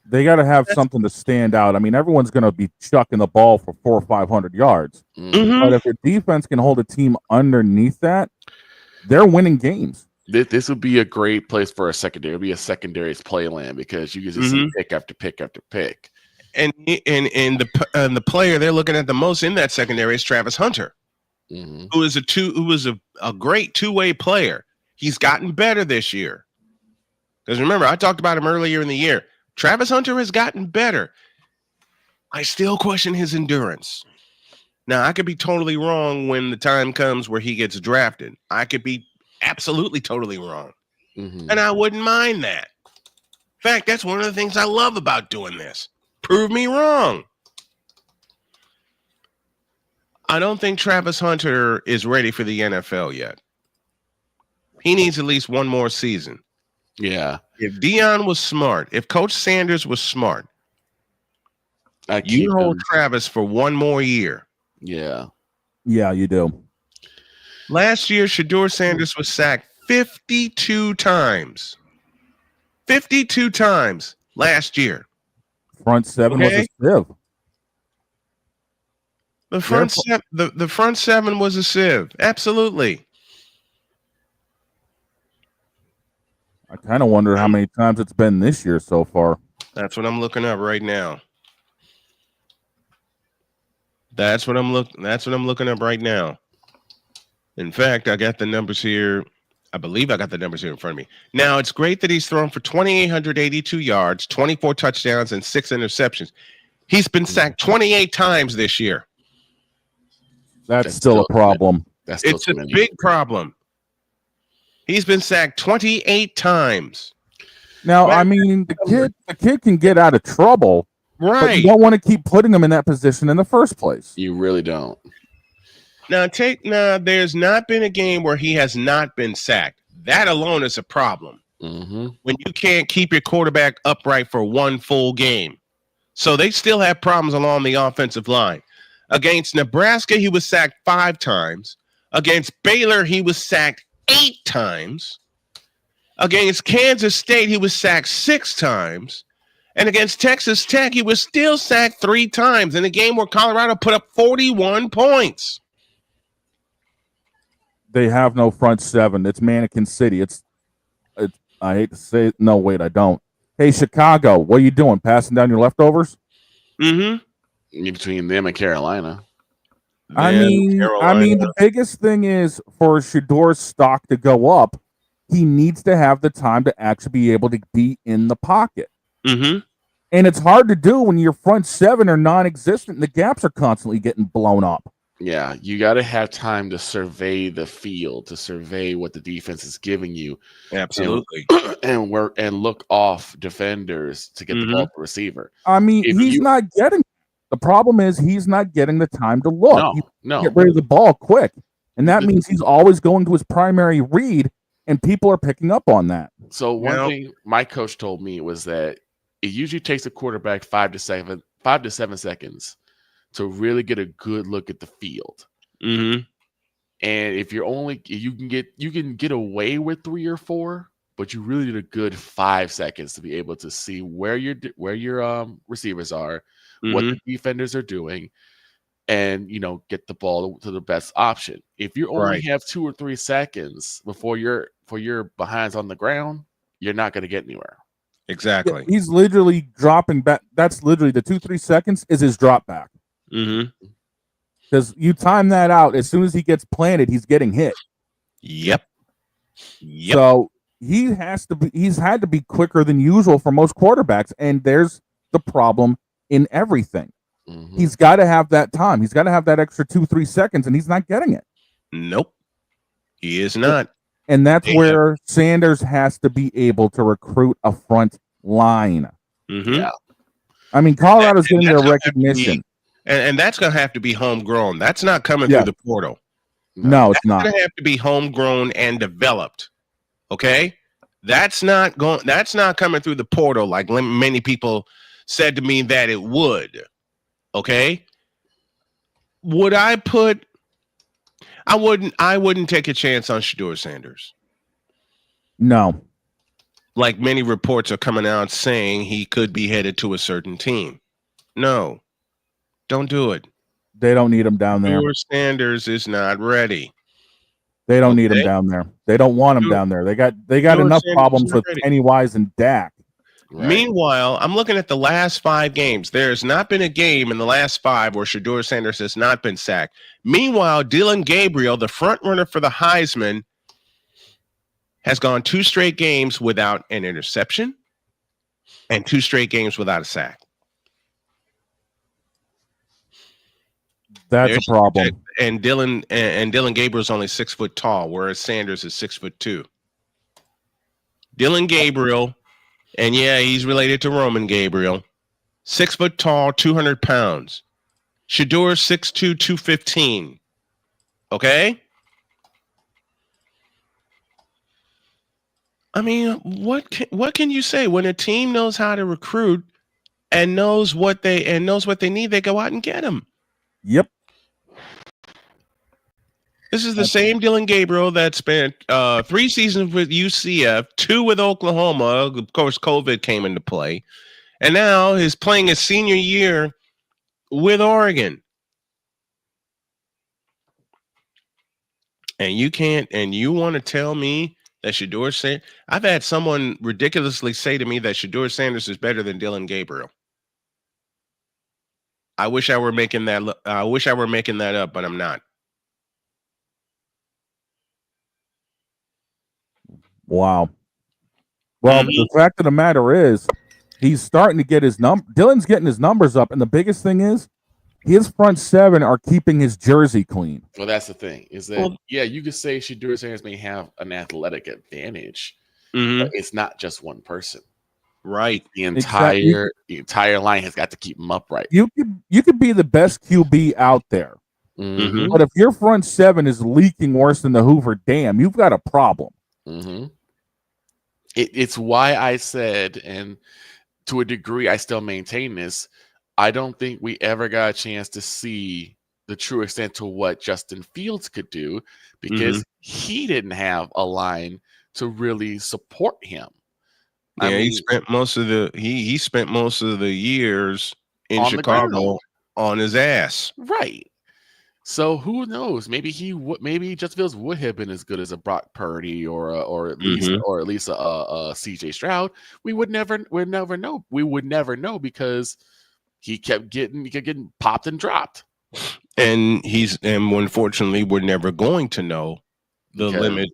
They got to have something to stand out. I mean, everyone's going to be chucking the ball for 400 or 500 yards. Mm-hmm. But if your defense can hold a team underneath that, they're winning games. This would be a great place for a secondary. It would be a secondaries play land because you can just see pick after pick after pick. And the player they're looking at the most in that secondary is Travis Hunter, who was a great two-way player. He's gotten better this year. Because remember, I talked about him earlier in the year. Travis Hunter has gotten better. I still question his endurance. Now, I could be totally wrong when the time comes where he gets drafted. I could be absolutely totally wrong. And I wouldn't mind that. In fact, that's one of the things I love about doing this. Prove me wrong. I don't think Travis Hunter is ready for the NFL yet. He needs at least one more season. Yeah. If Dion was smart, if Coach Sanders was smart, you hold Travis for one more year. Yeah. Yeah, you do. Last year, Shedeur Sanders was sacked 52 times. 52 times last year. Front seven was a sieve. The front seven was a sieve. Absolutely. I kind of wonder how many times it's been this year so far. That's what I'm looking up right now. That's what I'm looking up right now. In fact, I got the numbers here. I believe I got the numbers here in front of me. Now, it's great that he's thrown for 2,882 yards, 24 touchdowns, and 6 interceptions. He's been sacked 28 times this year. That's still a problem. It's a big problem. He's been sacked 28 times. Now, I mean, the kid can get out of trouble, right? But you don't want to keep putting him in that position in the first place. You really don't. Now, there's not been a game where he has not been sacked. That alone is a problem. When you can't keep your quarterback upright for one full game. So they still have problems along the offensive line. Against Nebraska, he was sacked 5 times. Against Baylor, he was sacked 8 times. Against Kansas State, he was sacked 6 times. And against Texas Tech, he was still sacked 3 times in a game where Colorado put up 41 points. They have no front seven. It's Mannequin City. It's I hate to say it. No, wait, I don't. Hey, Chicago, what are you doing? Passing down your leftovers? Between them and Carolina. I mean, the biggest thing is for Shedor's stock to go up, he needs to have the time to actually be able to be in the pocket. And it's hard to do when your front seven are non-existent and the gaps are constantly getting blown up. Yeah, you got to have time to survey the field, to survey what the defense is giving you. Absolutely. And work and look off defenders to get the ball to the receiver. I mean, he's not getting. The problem is he's not getting the time to look. No. Get rid of the ball quick. And that means he's always going to his primary read, and people are picking up on that. So one thing my coach told me was that it usually takes a quarterback 5 to 7 seconds to really get a good look at the field. And if you can get away with 3 or 4, but you really need a good 5 seconds to be able to see where your receivers are, what the defenders are doing, and get the ball to the best option. If you only have 2 or 3 seconds before your behind's on the ground, you're not going to get anywhere. Exactly. He's literally dropping back. That's literally the 2-3 seconds is his drop back. Because you time that out, as soon as he gets planted, he's getting hit. Yep. So he's had to be quicker than usual for most quarterbacks, and there's the problem in everything. He's got to have that time. He's got to have that extra 2-3 seconds, and he's not getting it. Nope. He is not. And that's where Sanders has to be able to recruit a front line. Yeah. I mean, Colorado's getting their recognition. And that's going to have to be homegrown. That's not coming through the portal. No, it's not. It's going to have to be homegrown and developed. Okay? That's not coming through the portal like many people said to me that it would. Okay? Would I put I wouldn't take a chance on Shedeur Sanders. No. Like many reports are coming out saying he could be headed to a certain team. No. Don't do it. They don't need him down there. Shedeur Sanders is not ready. They don't need him down there. They don't want him down there. They got enough problems with Pennywise and Dak. Right. Meanwhile, I'm looking at the last 5 games. There's not been a game in the last 5 where Shedeur Sanders has not been sacked. Meanwhile, Dylan Gabriel, the front runner for the Heisman, has gone 2 straight games without an interception and 2 straight games without a sack. That's a problem. And Dylan Gabriel's only 6 foot tall, whereas Sanders is 6'2". Dylan Gabriel, and yeah, he's related to Roman Gabriel, 6 foot tall, 200 pounds. Shedeur 6'2", 215. Okay. I mean, what can you say when a team knows how to recruit and knows what they need? They go out and get them. Yep. This is the same Dylan Gabriel that spent 3 seasons with UCF, 2 with Oklahoma. Of course, COVID came into play, and now he's playing his senior year with Oregon. And you want to tell me that Shedeur Sanders? I've had someone ridiculously say to me that Shedeur Sanders is better than Dylan Gabriel. I wish I were making that up, but I'm not. Wow. Well, the fact of the matter is, he's starting to get his Dylan's getting his numbers up, and the biggest thing is, his front 7 are keeping his jersey clean. Well, that's the thing. Is that you could say Shedeur Sanders may have an athletic advantage, but it's not just one person. Right. The entire line has got to keep him upright. You could be the best QB out there, but if your front 7 is leaking worse than the Hoover Dam, you've got a problem. It's why I said, and to a degree, I still maintain this. I don't think we ever got a chance to see the true extent to what Justin Fields could do because he didn't have a line to really support him. Yeah, he spent most of the years in Chicago on his ass. Right. So who knows? Maybe Justin Fields would have been as good as a Brock Purdy or at least a CJ Stroud. We would never know. We would never know because he kept getting popped and dropped. And unfortunately we're never going to know the limit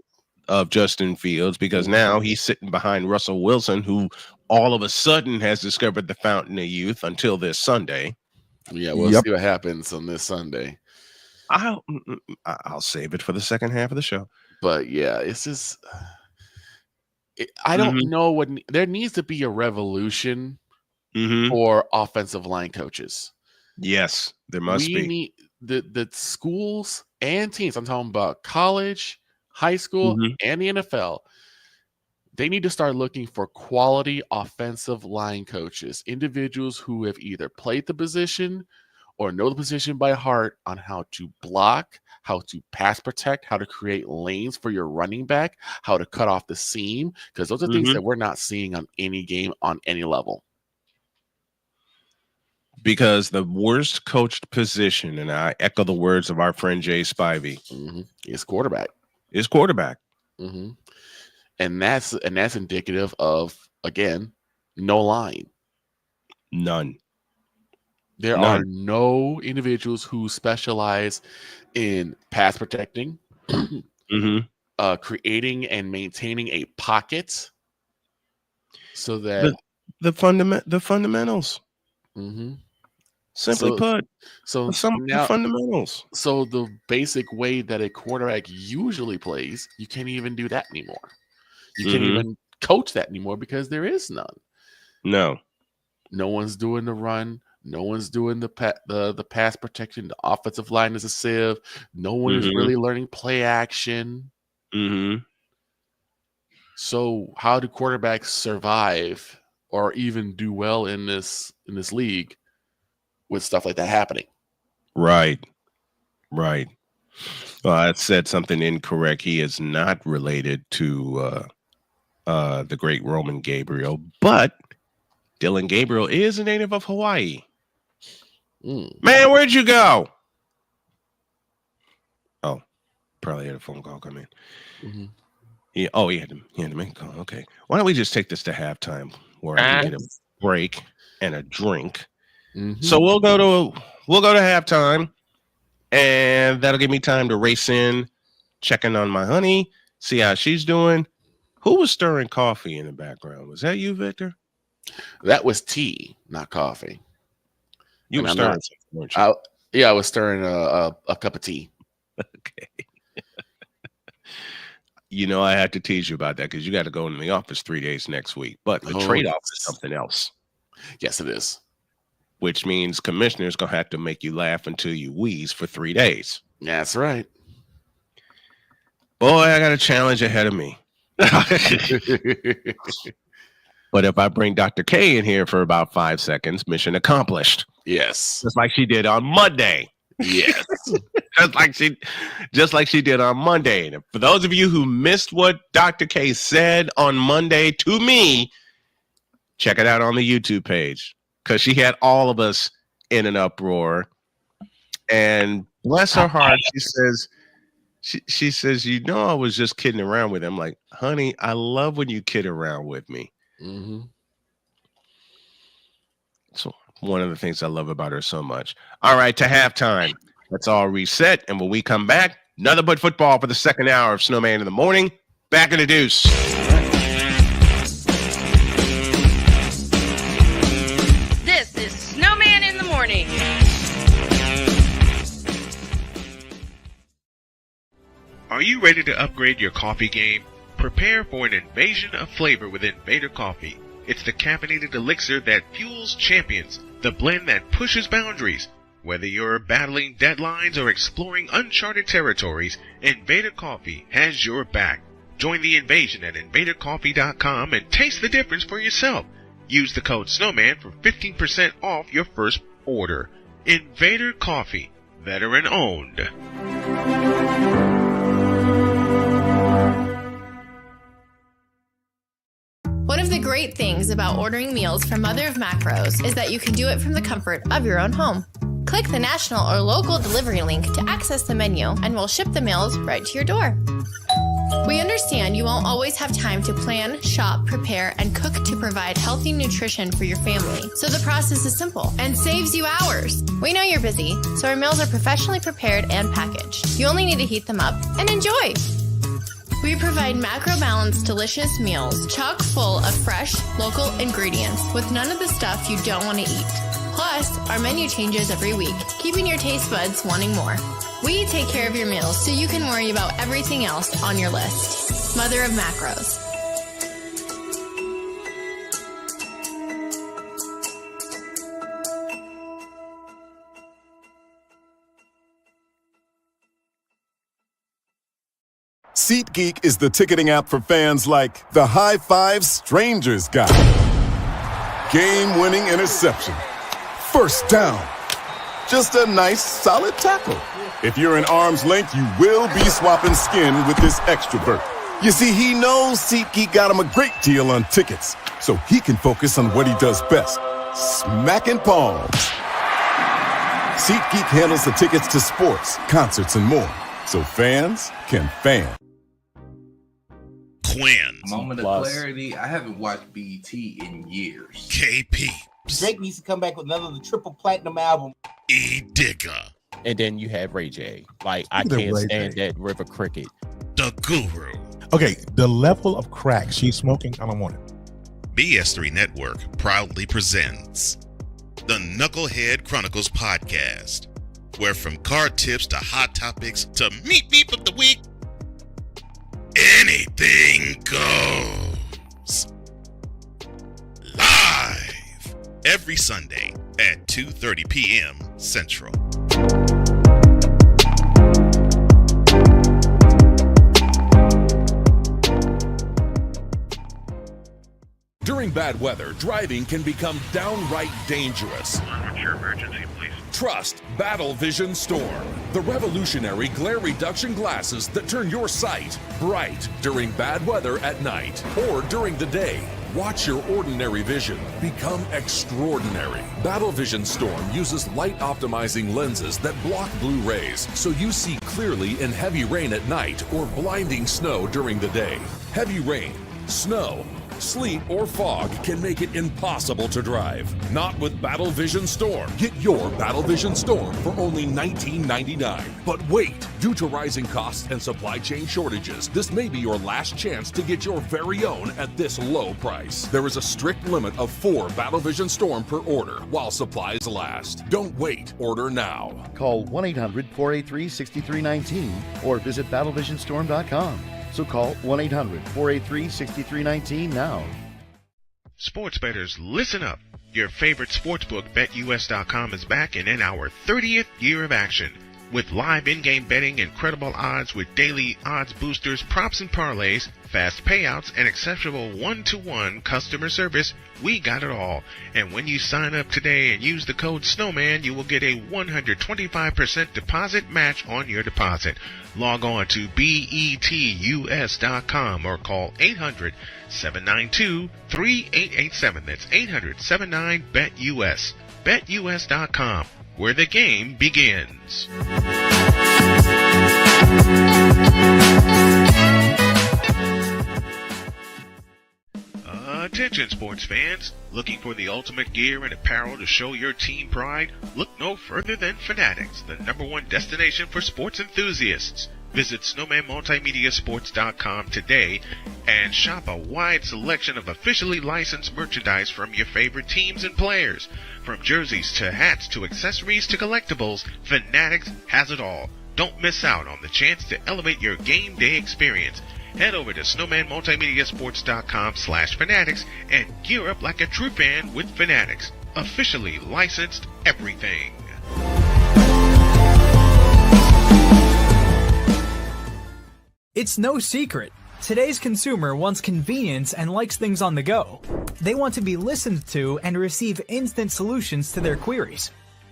of Justin Fields because now he's sitting behind Russell Wilson, who all of a sudden has discovered the fountain of youth until this Sunday. Yeah, we'll see what happens on this Sunday. I'll save it for the second half of the show. But yeah, it's just I don't know what there needs to be a revolution for offensive line coaches. Yes, there must be. We need the schools and teams. I'm talking about college, high school, and the NFL. They need to start looking for quality offensive line coaches, individuals who have either played the position or know the position by heart on how to block, how to pass protect, how to create lanes for your running back, how to cut off the seam, because those are things that we're not seeing on any game on any level. Because the worst coached position, and I echo the words of our friend Jay Spivey, is quarterback. And that's indicative of, again, no line. None. There are no individuals who specialize in pass protecting, creating and maintaining a pocket, so that the fundamentals. Simply put, the fundamentals. So the basic way that a quarterback usually plays, you can't even do that anymore. You can't even coach that anymore because there is none. No one's doing the run. No one's doing the pass protection. The offensive line is a sieve. No one is really learning play action. So how do quarterbacks survive or even do well in this league with stuff like that happening? Right. Well, I said something incorrect. He is not related to the great Roman Gabriel, but Dylan Gabriel is a native of Hawaii. Man, where'd you go? Oh, probably had a phone call come in. Mm-hmm. He had to make a call. Okay. Why don't we just take this to halftime where I can get a break and a drink? Mm-hmm. So we'll go to halftime, and that'll give me time to race in, checking on my honey, see how she's doing. Who was stirring coffee in the background? Was that you, Victor? That was tea, not coffee. You were stirring something, weren't you? I was stirring a cup of tea. Okay. You know, I had to tease you about that because you got to go into the office 3 days next week. But the trade-off is something else. Yes, it is. Which means commissioner's going to have to make you laugh until you wheeze for 3 days. That's right. Boy, I got a challenge ahead of me. But if I bring Dr. K in here for about 5 seconds, mission accomplished. Yes. Just like she did on Monday. Yes. just like she did on Monday. And for those of you who missed what Dr. K said on Monday to me, check it out on the YouTube page because she had all of us in an uproar. And bless her heart, she says, you know, I was just kidding around with him. I'm like, honey, I love when you kid around with me. Mm-hmm. So one of the things I love about her so much. All right, to halftime. Let's all reset. And when we come back, nothing but football for the second hour of Snowman in the Morning. Back in the deuce. This is Snowman in the Morning. Are you ready to upgrade your coffee game? Prepare for an invasion of flavor with Invader Coffee. It's the caffeinated elixir that fuels champions, the blend that pushes boundaries. Whether you're battling deadlines or exploring uncharted territories, Invader Coffee has your back. Join the invasion at invadercoffee.com and taste the difference for yourself. Use the code Snowman for 15% off your first order. Invader Coffee, veteran owned. One of the great things about ordering meals from Mother of Macros is that you can do it from the comfort of your own home. Click the national or local delivery link to access the menu, and we'll ship the meals right to your door. We understand you won't always have time to plan, shop, prepare, and cook to provide healthy nutrition for your family, so the process is simple and saves you hours. We know you're busy, so our meals are professionally prepared and packaged. You only need to heat them up and enjoy. We provide macro-balanced, delicious meals chock full of fresh, local ingredients with none of the stuff you don't want to eat. Plus, our menu changes every week, keeping your taste buds wanting more. We take care of your meals so you can worry about everything else on your list. Mother of Macros. SeatGeek is the ticketing app for fans like the High Five Strangers guy. Game-winning interception. First down. Just a nice, solid tackle. If you're in arm's length, you will be swapping skin with this extrovert. You see, he knows SeatGeek got him a great deal on tickets, so he can focus on what he does best, smacking palms. SeatGeek handles the tickets to sports, concerts, and more, so fans can fan. Quinn. Moment of clarity. I haven't watched BT in years. KP. Drake needs to come back with another triple platinum album. E. Digger. And then you have Ray J. Like, I can't stand that River Cricket. The Guru. Okay, the level of crack she's smoking, I don't want it. BS3 Network proudly presents the Knucklehead Chronicles podcast, where from card tips to hot topics to meat beef of the week, anything goes. Live every Sunday at 2:30 p.m. Central. During bad weather, driving can become downright dangerous. What's your emergency, please? Trust Battle Vision Storm, the revolutionary glare reduction glasses that turn your sight bright during bad weather at night or during the day. Watch your ordinary vision become extraordinary. Battle Vision Storm uses light optimizing lenses that block blue rays so you see clearly in heavy rain at night or blinding snow during the day. Heavy rain, snow, sleet, or fog can make it impossible to drive. Not with Battle Vision Storm. Get your Battle Vision Storm for only $19.99. But wait, due to rising costs and supply chain shortages, this may be your last chance to get your very own at this low price. There is a strict limit of 4 Battle Vision Storm per order while supplies last. Don't wait, order now. Call 1-800-483-6319 or visit battlevisionstorm.com. So call 1-800-483-6319 now. Sports bettors, listen up. Your favorite sportsbook, BetUS.com, is back and in our 30th year of action. With live in-game betting, incredible odds with daily odds boosters, props and parlays, fast payouts, and exceptional one-to-one customer service, we got it all. And when you sign up today and use the code Snowman, you will get a 125% deposit match on your deposit. Log on to betus.com or call 800-792-3887. That's 800-79-BET-US. BetUS.com, where the game begins. Attention sports fans, looking for the ultimate gear and apparel to show your team pride? Look no further than Fanatics, the #1 destination for sports enthusiasts. Visit snowmanmultimediasports.com today and shop a wide selection of officially licensed merchandise from your favorite teams and players. From jerseys to hats to accessories to collectibles, Fanatics has it all. Don't miss out on the chance to elevate your game day experience. Head over to snowmanmultimediasports.com/fanatics and gear up like a true fan with Fanatics. Officially licensed everything. It's no secret. Today's consumer wants convenience and likes things on the go. They want to be listened to and receive instant solutions to their queries.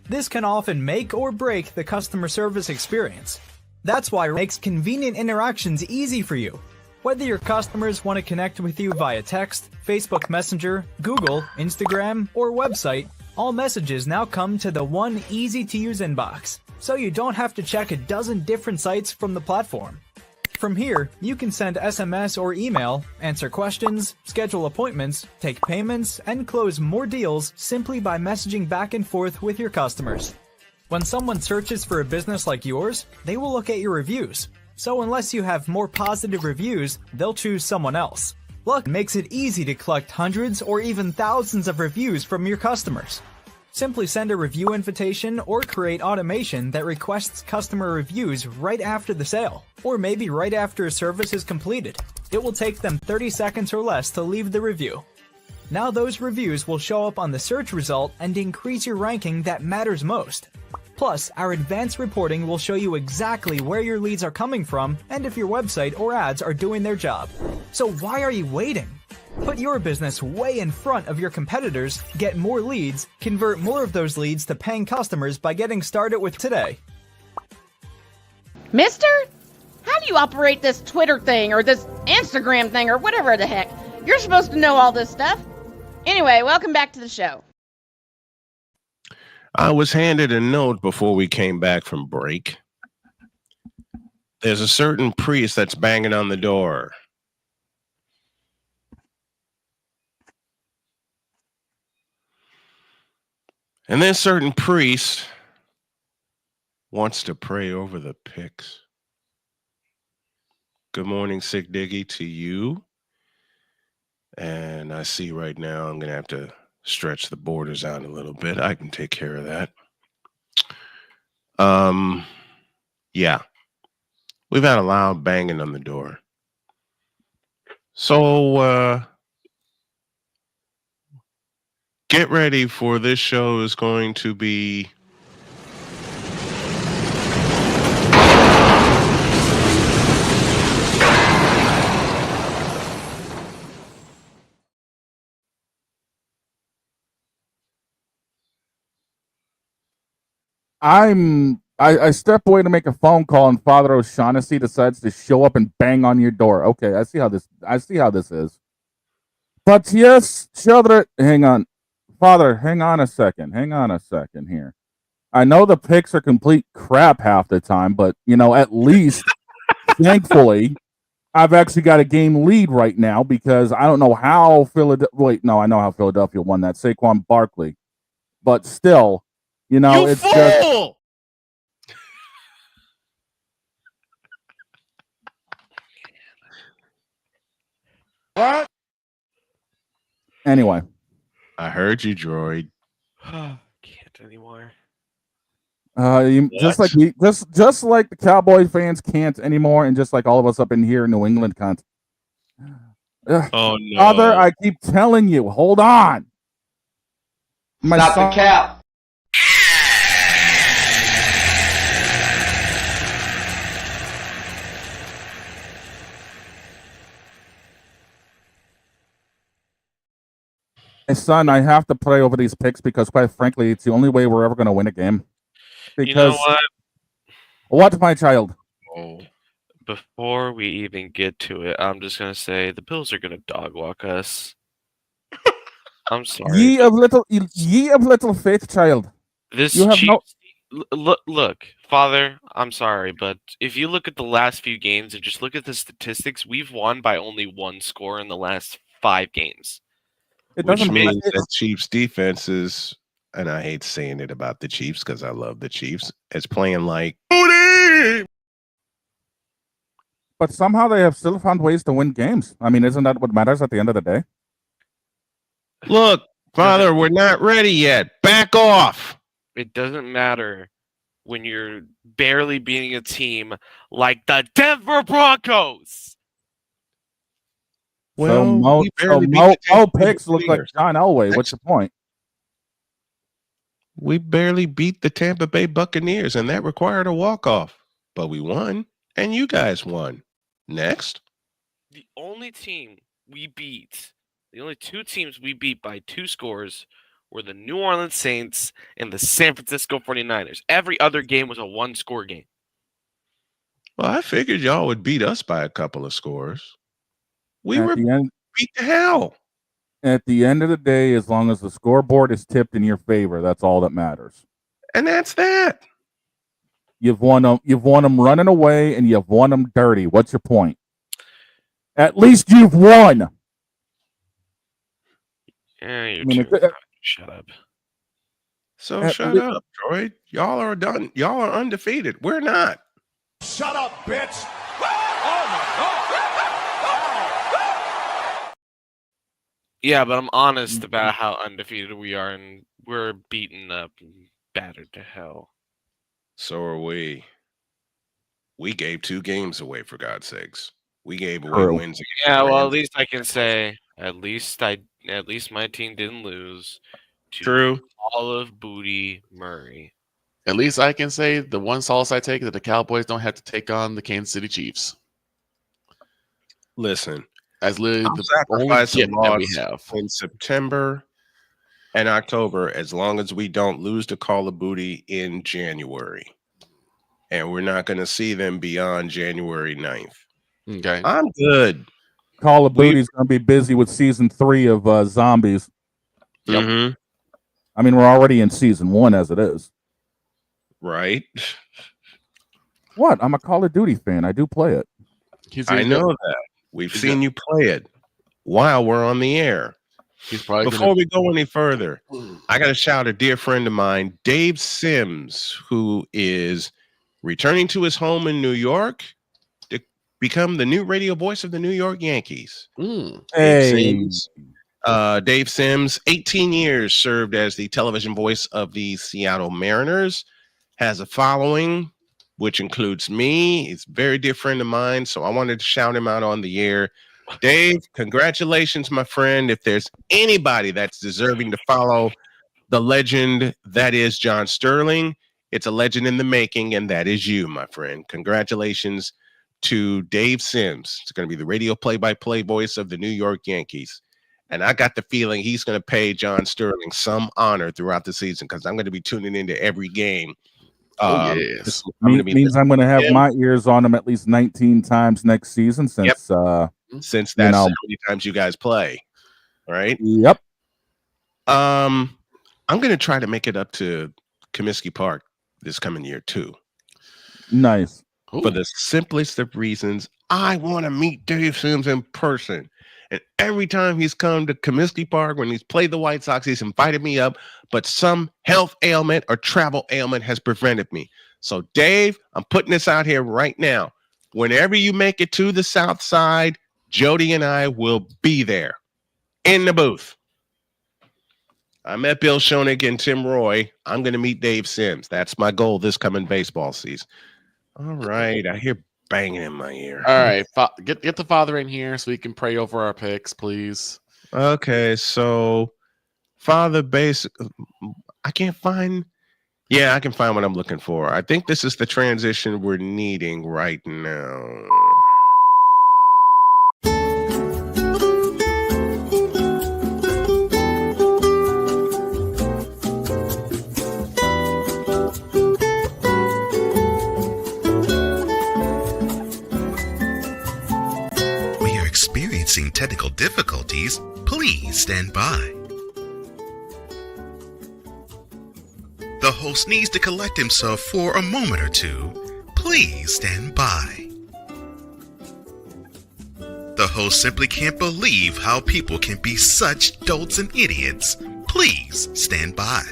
This can often make or break the customer service experience. That's why it makes convenient interactions easy for you. Whether your customers want to connect with you via text, Facebook Messenger, Google, Instagram, or website, all messages now come to the one easy-to-use inbox, so you don't have to check a dozen different sites from the platform. From here, you can send SMS or email, answer questions, schedule appointments, take payments, and close more deals simply by messaging back and forth with your customers. When someone searches for a business like yours, they will look at your reviews. So unless you have more positive reviews, they'll choose someone else. Luck makes it easy to collect hundreds or even thousands of reviews from your customers. Simply send a review invitation or create automation that requests customer reviews right after the sale, or maybe right after a service is completed. It will take them 30 seconds or less to leave the review. Now those reviews will show up on the search result and increase your ranking that matters most. Plus, our advanced reporting will show you exactly where your leads are coming from and if your website or ads are doing their job. So why are you waiting? Put your business way in front of your competitors, get more leads, convert more of those leads to paying customers by getting started with today. Mister? How do you operate this Twitter thing or this Instagram thing or whatever the heck? You're supposed to know all this stuff. Anyway, welcome back to the show. I was handed a note before we came back from break. There's a certain priest that's banging on the door. And this certain priest wants to pray over the picks. Good morning, Sick Diggy, to you. And I see right now I'm going to have to stretch the borders out a little bit. I can take care of that. Yeah. We've had a loud banging on the door. So, get ready for this show is going to be I step away to make a phone call, and Father O'Shaughnessy decides to show up and bang on your door. Okay, I see how this is. But yes, children, hang on. Father, hang on a second. Hang on a second here. I know the picks are complete crap half the time, but, at least, thankfully, I've actually got a game lead right now because I don't know how Philadelphia. Wait, no, I know how Philadelphia won that. Saquon Barkley. But still, it's fool! just. What? Anyway. I heard you, droid. Can't anymore. Just like just like the Cowboy fans can't anymore, and just like all of us up in here in New England can't. Ugh. Oh no, Father! I keep telling you, hold on. Stop the cap. My son, I have to pray over these picks because, quite frankly, it's the only way we're ever going to win a game. Because, you know what? What, my child? Oh. Before we even get to it, I'm just gonna say the Bills are gonna dog walk us. I'm sorry. Ye of little faith, child. This you have Chiefs, look, Father. I'm sorry, but if you look at the last few games and just look at the statistics, we've won by only one score in the last 5 games. Which means that Chiefs defense is, and I hate saying it about the Chiefs because I love the Chiefs, it's playing like booty. But somehow they have still found ways to win games. I mean, isn't that what matters at the end of the day? Look, Father, we're not ready yet. Back off. It doesn't matter when you're barely beating a team like the Denver Broncos. Well, Mo Picks look like John Elway. What's the point? We barely beat the Tampa Bay Buccaneers, and that required a walk-off. But we won, and you guys won. Next. The only two teams we beat by 2 scores were the New Orleans Saints and the San Francisco 49ers. Every other game was a 1-score game. Well, I figured y'all would beat us by a couple of scores. We were beat to hell. At the end of the day, as long as the scoreboard is tipped in your favor, that's all that matters. And that's that. You've won them running away, and you've won them dirty. What's your point? At least you've won. Yeah, shut up. So shut up, Droid. Y'all are done. Y'all are undefeated. We're not. Shut up, bitch. Yeah, but I'm honest about how undefeated we are, and we're beaten up and battered to hell. So are we. We gave 2 games away, for God's sakes. We gave away wins. Yeah, well, at least I can say, at least my team didn't lose. True. All of Booty Murray. At least I can say the one solace I take is that the Cowboys don't have to take on the Kansas City Chiefs. Listen, as literally I'll the only sacrifice a gift that we loss have in September and October, as long as we don't lose to Call of Booty in January. And we're not going to see them beyond January 9th. Okay. I'm good. Call of Booty's going to be busy with season 3 of Zombies. Yep. Mm-hmm. I mean, we're already in season 1 as it is. Right. What? I'm a Call of Duty fan. I do play it. I know that. We've seen you play it while we're on the air. Before we go any further, I got to shout a dear friend of mine, Dave Sims, who is returning to his home in New York to become the new radio voice of the New York Yankees. Dave Sims, 18 years served as the television voice of the Seattle Mariners, has a following, which includes me. He's a very dear friend of mine, so I wanted to shout him out on the air. Dave, congratulations, my friend. If there's anybody that's deserving to follow the legend that is John Sterling, it's a legend in the making, and that is you, my friend. Congratulations to Dave Sims. It's going to be the radio play-by-play voice of the New York Yankees. And I got the feeling he's going to pay John Sterling some honor throughout the season because I'm going to be tuning into every game. Yes. Means I'm going to have my ears on him at least 19 times next season since that's how many times you guys play. right? Yep. I'm going to try to make it up to Comiskey Park this coming year too. Nice. For the simplest of reasons, I want to meet Dave Sims in person. And every time he's come to Comiskey Park when he's played the White Sox, he's invited me up, but some health ailment or travel ailment has prevented me. So, Dave, I'm putting this out here right now. Whenever you make it to the South Side, Jody and I will be there in the booth. I met Bill Schoenig and Tim Roy. I'm going to meet Dave Sims. That's my goal this coming baseball season. All right. I hear banging in my ear. All right. Get the father in here so we can pray over our picks, please. Okay. So, father base. I can't find. Yeah, I can find what I'm looking for. I think this is the transition we're needing right now. Experiencing technical difficulties, please stand by. The host needs to collect himself for a moment or two. Please stand by. The host simply can't believe how people can be such dolts and idiots. Please stand by.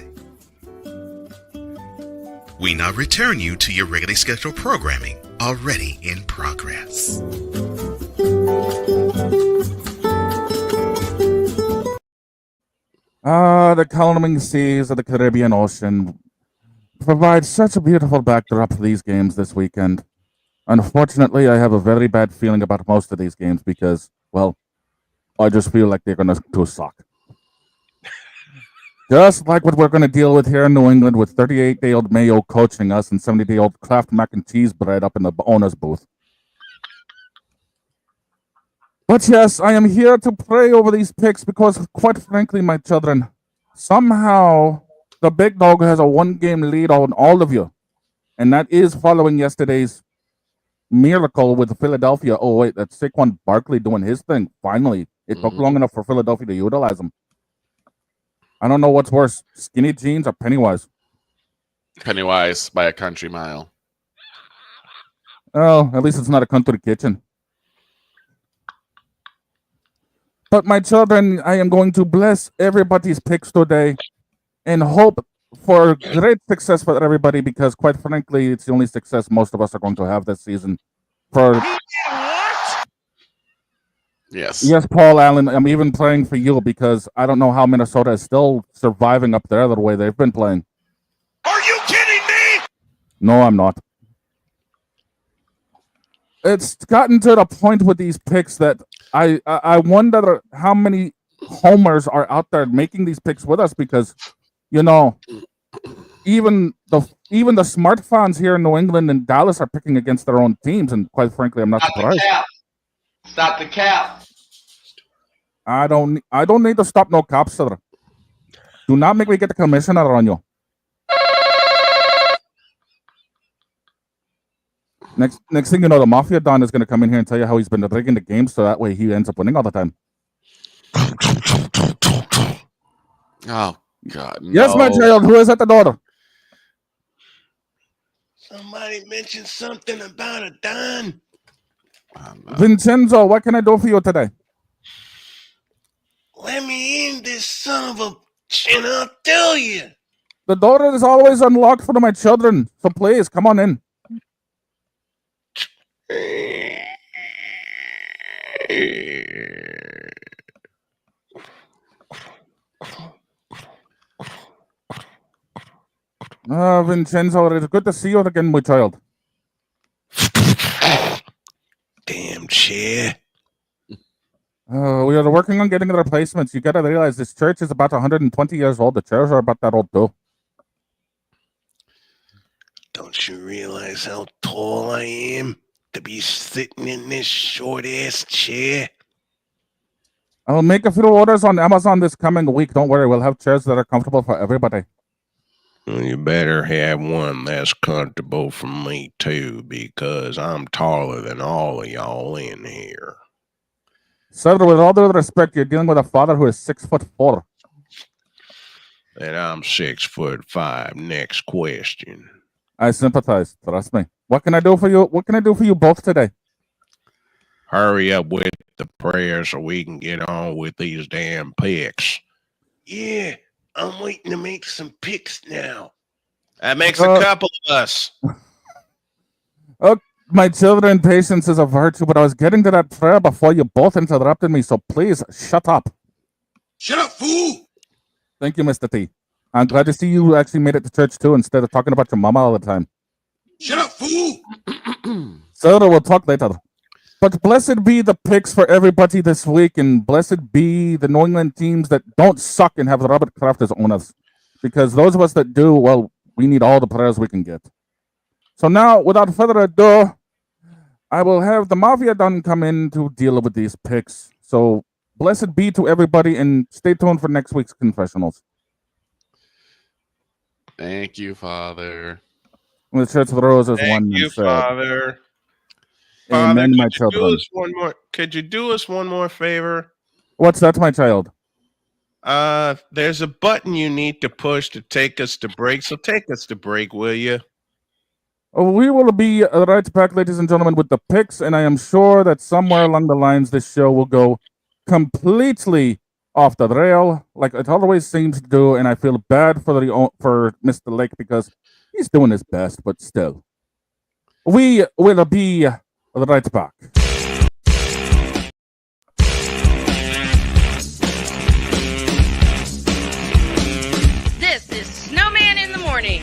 We now return you to your regularly scheduled programming, already in progress. The calming seas of the Caribbean Ocean provide such a beautiful backdrop for these games this weekend. Unfortunately, I have a very bad feeling about most of these games because, well, I just feel like they're going to suck. Just like what we're going to deal with here in New England with 38-day-old Mayo coaching us and 70-day-old Kraft mac and cheese bread up in the owner's booth. But yes, I am here to pray over these picks because, quite frankly, my children, somehow the big dog has a one-game lead on all of you. And that is following yesterday's miracle with Philadelphia. Oh, wait, that's Saquon Barkley doing his thing. Finally, it took long enough for Philadelphia to utilize him. I don't know what's worse, skinny jeans or Pennywise. Pennywise by a country mile. Oh, at least it's not a country kitchen. But my children, I am going to bless everybody's picks today and hope for great success for everybody because, quite frankly, it's the only success most of us are going to have this season. Yes, Paul Allen, I'm even praying for you because I don't know how Minnesota is still surviving up there the way they've been playing. Are you kidding me? No, I'm not. It's gotten to the point with these picks that I wonder how many homers are out there making these picks with us because, you know, even the smart fans here in New England and Dallas are picking against their own teams, and quite frankly, I'm not surprised. Stop the cap. I don't need to stop no cops, sir. Do not make me get the commissioner on you. Next thing you know, the Mafia Don is going to come in here and tell you how he's been rigging the game so that way he ends up winning all the time. Oh, God. Yes, no. my child. Who is at the door? Somebody mentioned something about a Don. Vincenzo, what can I do for you today? Let me in, this son of a chin, I'll tell you. The door is always unlocked for my children, so please, come on in. Vincenzo, it's good to see you again, my child. Damn chair. We are working on getting the replacements. You gotta realize this church is about 120 years old. The chairs are about that old too. Don't you realize how tall I am to be sitting in this short-ass chair? I'll make a few orders on Amazon this coming week. Don't worry, we'll have chairs that are comfortable for everybody. Well, you better have one that's comfortable for me too, because I'm taller than all of y'all in here. Sir, with all due respect, you're dealing with a father who is 6'4". And I'm 6'5". Next question. I sympathize. Trust me. What can I do for you? What can I do for you both today? Hurry up with the prayers so we can get on with these damn picks. Yeah, I'm waiting to make some picks now. That makes a couple of us. Oh, my children, patience is a virtue, but I was getting to that prayer before you both interrupted me, so please shut up. Shut up, fool! Thank you, Mr. T. I'm glad to see you actually made it to church too, instead of talking about your mama all the time. Shut up, fool! Sir, we'll talk later. But blessed be the picks for everybody this week, and blessed be the New England teams that don't suck and have Robert Kraft as owners. Because those of us that do, well, we need all the prayers we can get. So now, without further ado, I will have the Mafia Don come in to deal with these picks. So blessed be to everybody, and stay tuned for next week's confessionals. Thank you, Father. The Church of the Rose is Thank one. you, said. Father. Amen, my Father, children. could you do us one more favor? What's that, my child? There's a button you need to push to take us to break. So take us to break, will you? We will be right back, ladies and gentlemen, with the picks, and I am sure that somewhere along the lines this show will go completely off the rail, like it always seems to do, and I feel bad for Mr. Lake because he's doing his best, but still. We will be right back. This is Snowman in the morning.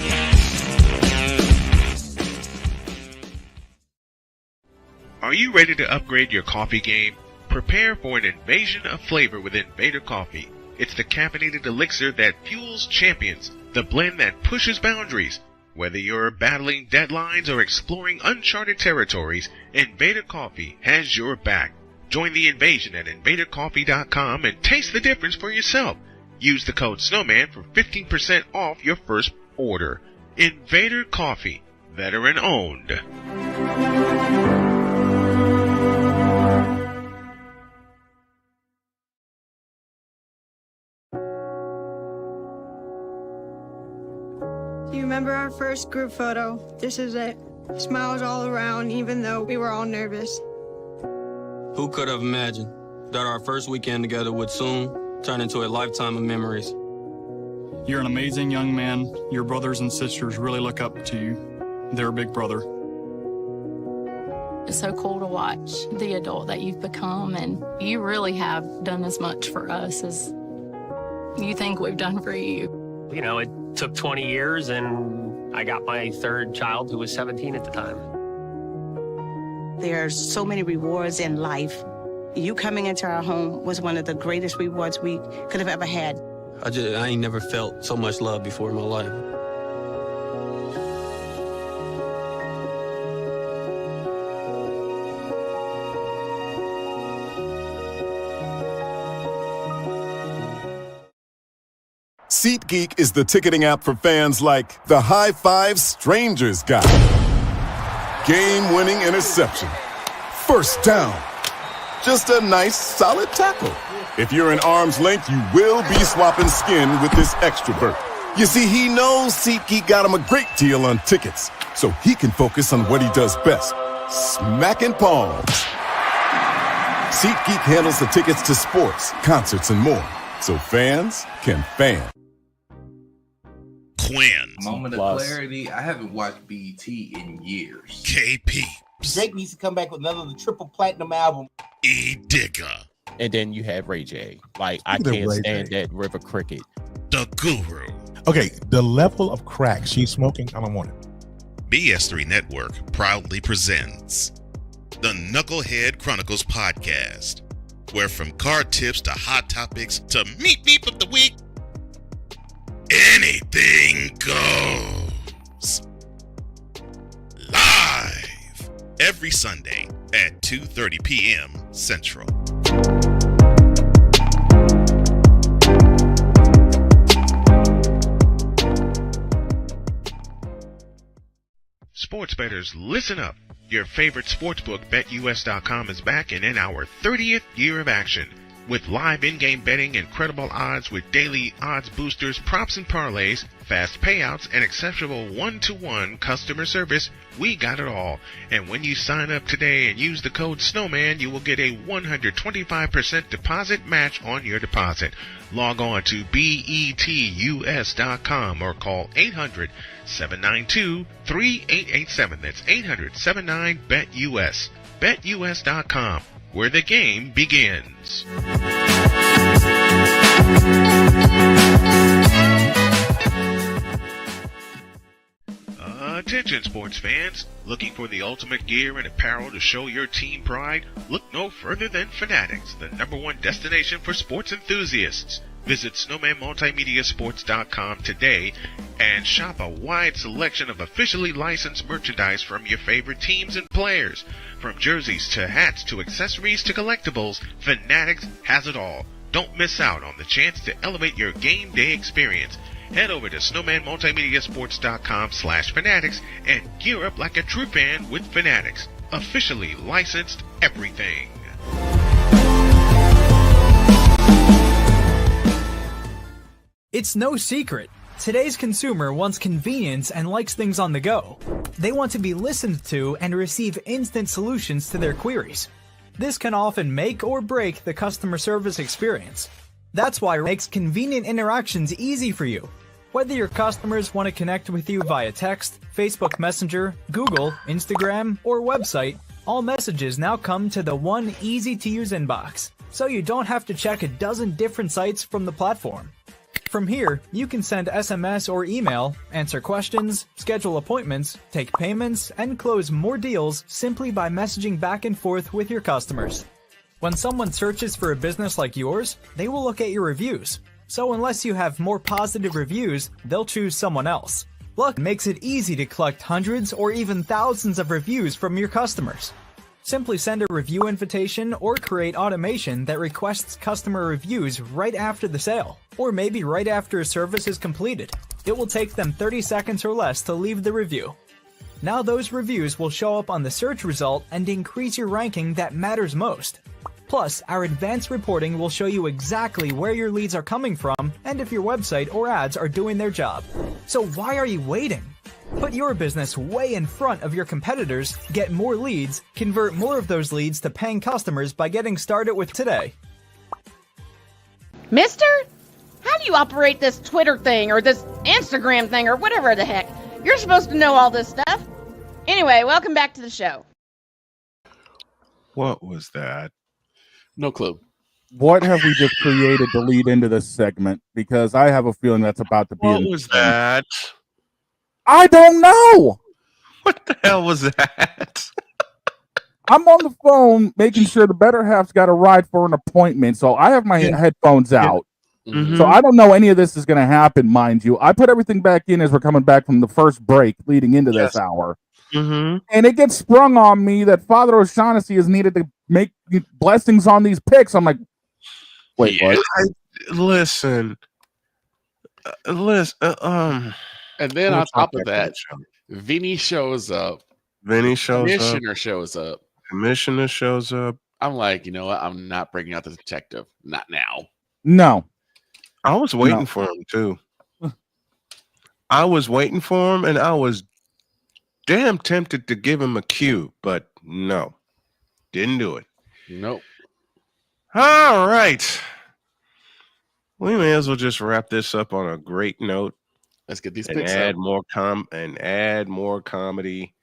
Are you ready to upgrade your coffee game? Prepare for an invasion of flavor with Invader Coffee. It's the caffeinated elixir that fuels champions, the blend that pushes boundaries. Whether you're battling deadlines or exploring uncharted territories, Invader Coffee has your back. Join the invasion at invadercoffee.com and taste the difference for yourself. Use the code SNOWMAN for 15% off your first order. Invader Coffee, veteran owned. Do you remember our first group photo? This is it. Smiles all around, even though we were all nervous. Who could have imagined that our first weekend together would soon turn into a lifetime of memories? You're an amazing young man. Your brothers and sisters really look up to you. They're a big brother. It's so cool to watch the adult that you've become, and you really have done as much for us as you think we've done for you. You know, it took 20 years, and I got my third child, who was 17 at the time. There are so many rewards in life. You coming into our home was one of the greatest rewards we could have ever had. I ain't never felt so much love before in my life. SeatGeek is the ticketing app for fans like the High Five Strangers guy. Game-winning interception. First down. Just a nice, solid tackle. If you're in arm's length, you will be swapping skin with this extrovert. You see, he knows SeatGeek got him a great deal on tickets, so he can focus on what he does best, smacking palms. SeatGeek handles the tickets to sports, concerts, and more, so fans can fan. Quinn. Moment of clarity. I haven't watched BT in years. KP. Drake needs to come back with another triple platinum album. E Digger. And then you have Ray J. Like, I can't stand that River Cricket. The Guru. Okay, the level of crack she's smoking, I don't want it. BS3 Network proudly presents the Knucklehead Chronicles podcast, where from card tips to hot topics to meep of the week, anything goes. Live every Sunday at 2:30 p.m. Central. sports bettors, listen up. Your favorite sportsbook, BetUS.com, is back and in our 30th year of action. With live in-game betting, incredible odds with daily odds boosters, props and parlays, fast payouts, and exceptional one-to-one customer service, we got it all. And when you sign up today and use the code Snowman, you will get a 125% deposit match on your deposit. Log on to betus.com or call 800-792-3887. That's 800-79-BET-US. BetUS.com, where the game begins. Attention sports fans, looking for the ultimate gear and apparel to show your team pride? Look no further than Fanatics, the #1 destination for sports enthusiasts. Visit snowmanmultimediasports.com today and shop a wide selection of officially licensed merchandise from your favorite teams and players. From jerseys to hats to accessories to collectibles, Fanatics has it all. Don't miss out on the chance to elevate your game day experience. Head over to snowmanmultimediasports.com/fanatics and gear up like a true fan with Fanatics. Officially licensed everything. It's no secret. Today's consumer wants convenience and likes things on the go. They want to be listened to and receive instant solutions to their queries. This can often make or break the customer service experience. That's why it makes convenient interactions easy for you. Whether your customers want to connect with you via text, Facebook Messenger, Google, Instagram, or website, all messages now come to the one easy-to-use inbox, so you don't have to check a dozen different sites from the platform. From here, you can send SMS or email, answer questions, schedule appointments, take payments, and close more deals simply by messaging back and forth with your customers. When someone searches for a business like yours, they will look at your reviews. So unless you have more positive reviews, they'll choose someone else. Luck makes it easy to collect hundreds or even thousands of reviews from your customers. Simply send a review invitation or create automation that requests customer reviews right after the sale, or maybe right after a service is completed. It will take them 30 seconds or less to leave the review. Now those reviews will show up on the search result and increase your ranking that matters most. Plus, our advanced reporting will show you exactly where your leads are coming from and if your website or ads are doing their job. So why are you waiting? Put your business way in front of your competitors, get more leads, convert more of those leads to paying customers by getting started with today. Mister? How do you operate this Twitter thing or this Instagram thing or whatever the heck? You're supposed to know all this stuff. Anyway, welcome back to the show. What was that? No clue. What have we just created to lead into this segment? Because I have a feeling that's about to be. What was that? I don't know. What the hell was that? I'm on the phone making sure the better half's got a ride for an appointment, so I have my headphones out. Mm-hmm. So I don't know any of this is going to happen, mind you. I put everything back in as we're coming back from the first break leading into this hour. Mm-hmm. And it gets sprung on me that Father O'Shaughnessy is needed to make blessings on these picks. I'm like, wait, what? Listen. And then on top of that, Vinny shows up. Commissioner shows up. Commissioner shows up. I'm like, you know what? I'm not bringing out the detective. Not now. No. I was waiting for him, too. I was waiting for him, and I was damn tempted to give him a cue, but no. Didn't do it. Nope. All right. We may as well just wrap this up on a great note. Let's get these and picks add up. add more comedy.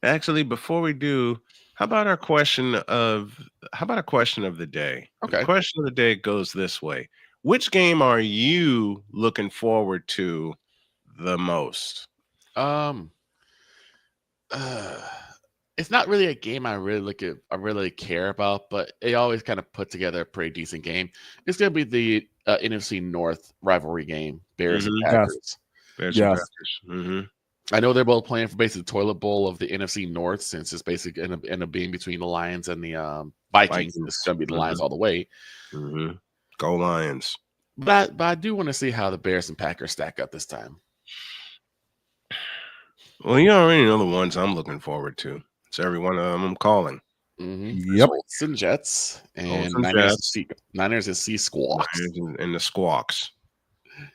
Actually, before we do, how about a question of the day? Okay. The question of the day goes this way. Which game are you looking forward to the most? It's not really a game I really care about, but it always kind of put together a pretty decent game. It's going to be the NFC North rivalry game, Bears and Packers. Bears and Packers. Mm-hmm. I know they're both playing for basically the toilet bowl of the NFC North, since it's basically end up being between the Lions and the Vikings. It's going to be the Lions all the way. Mm-hmm. Go Lions. But I do want to see how the Bears and Packers stack up this time. Well, you already know the ones I'm looking forward to. It's every one of them I'm calling. Yep. Colts and Jets and Colts and Niners and Sea Squawks. And the Squawks.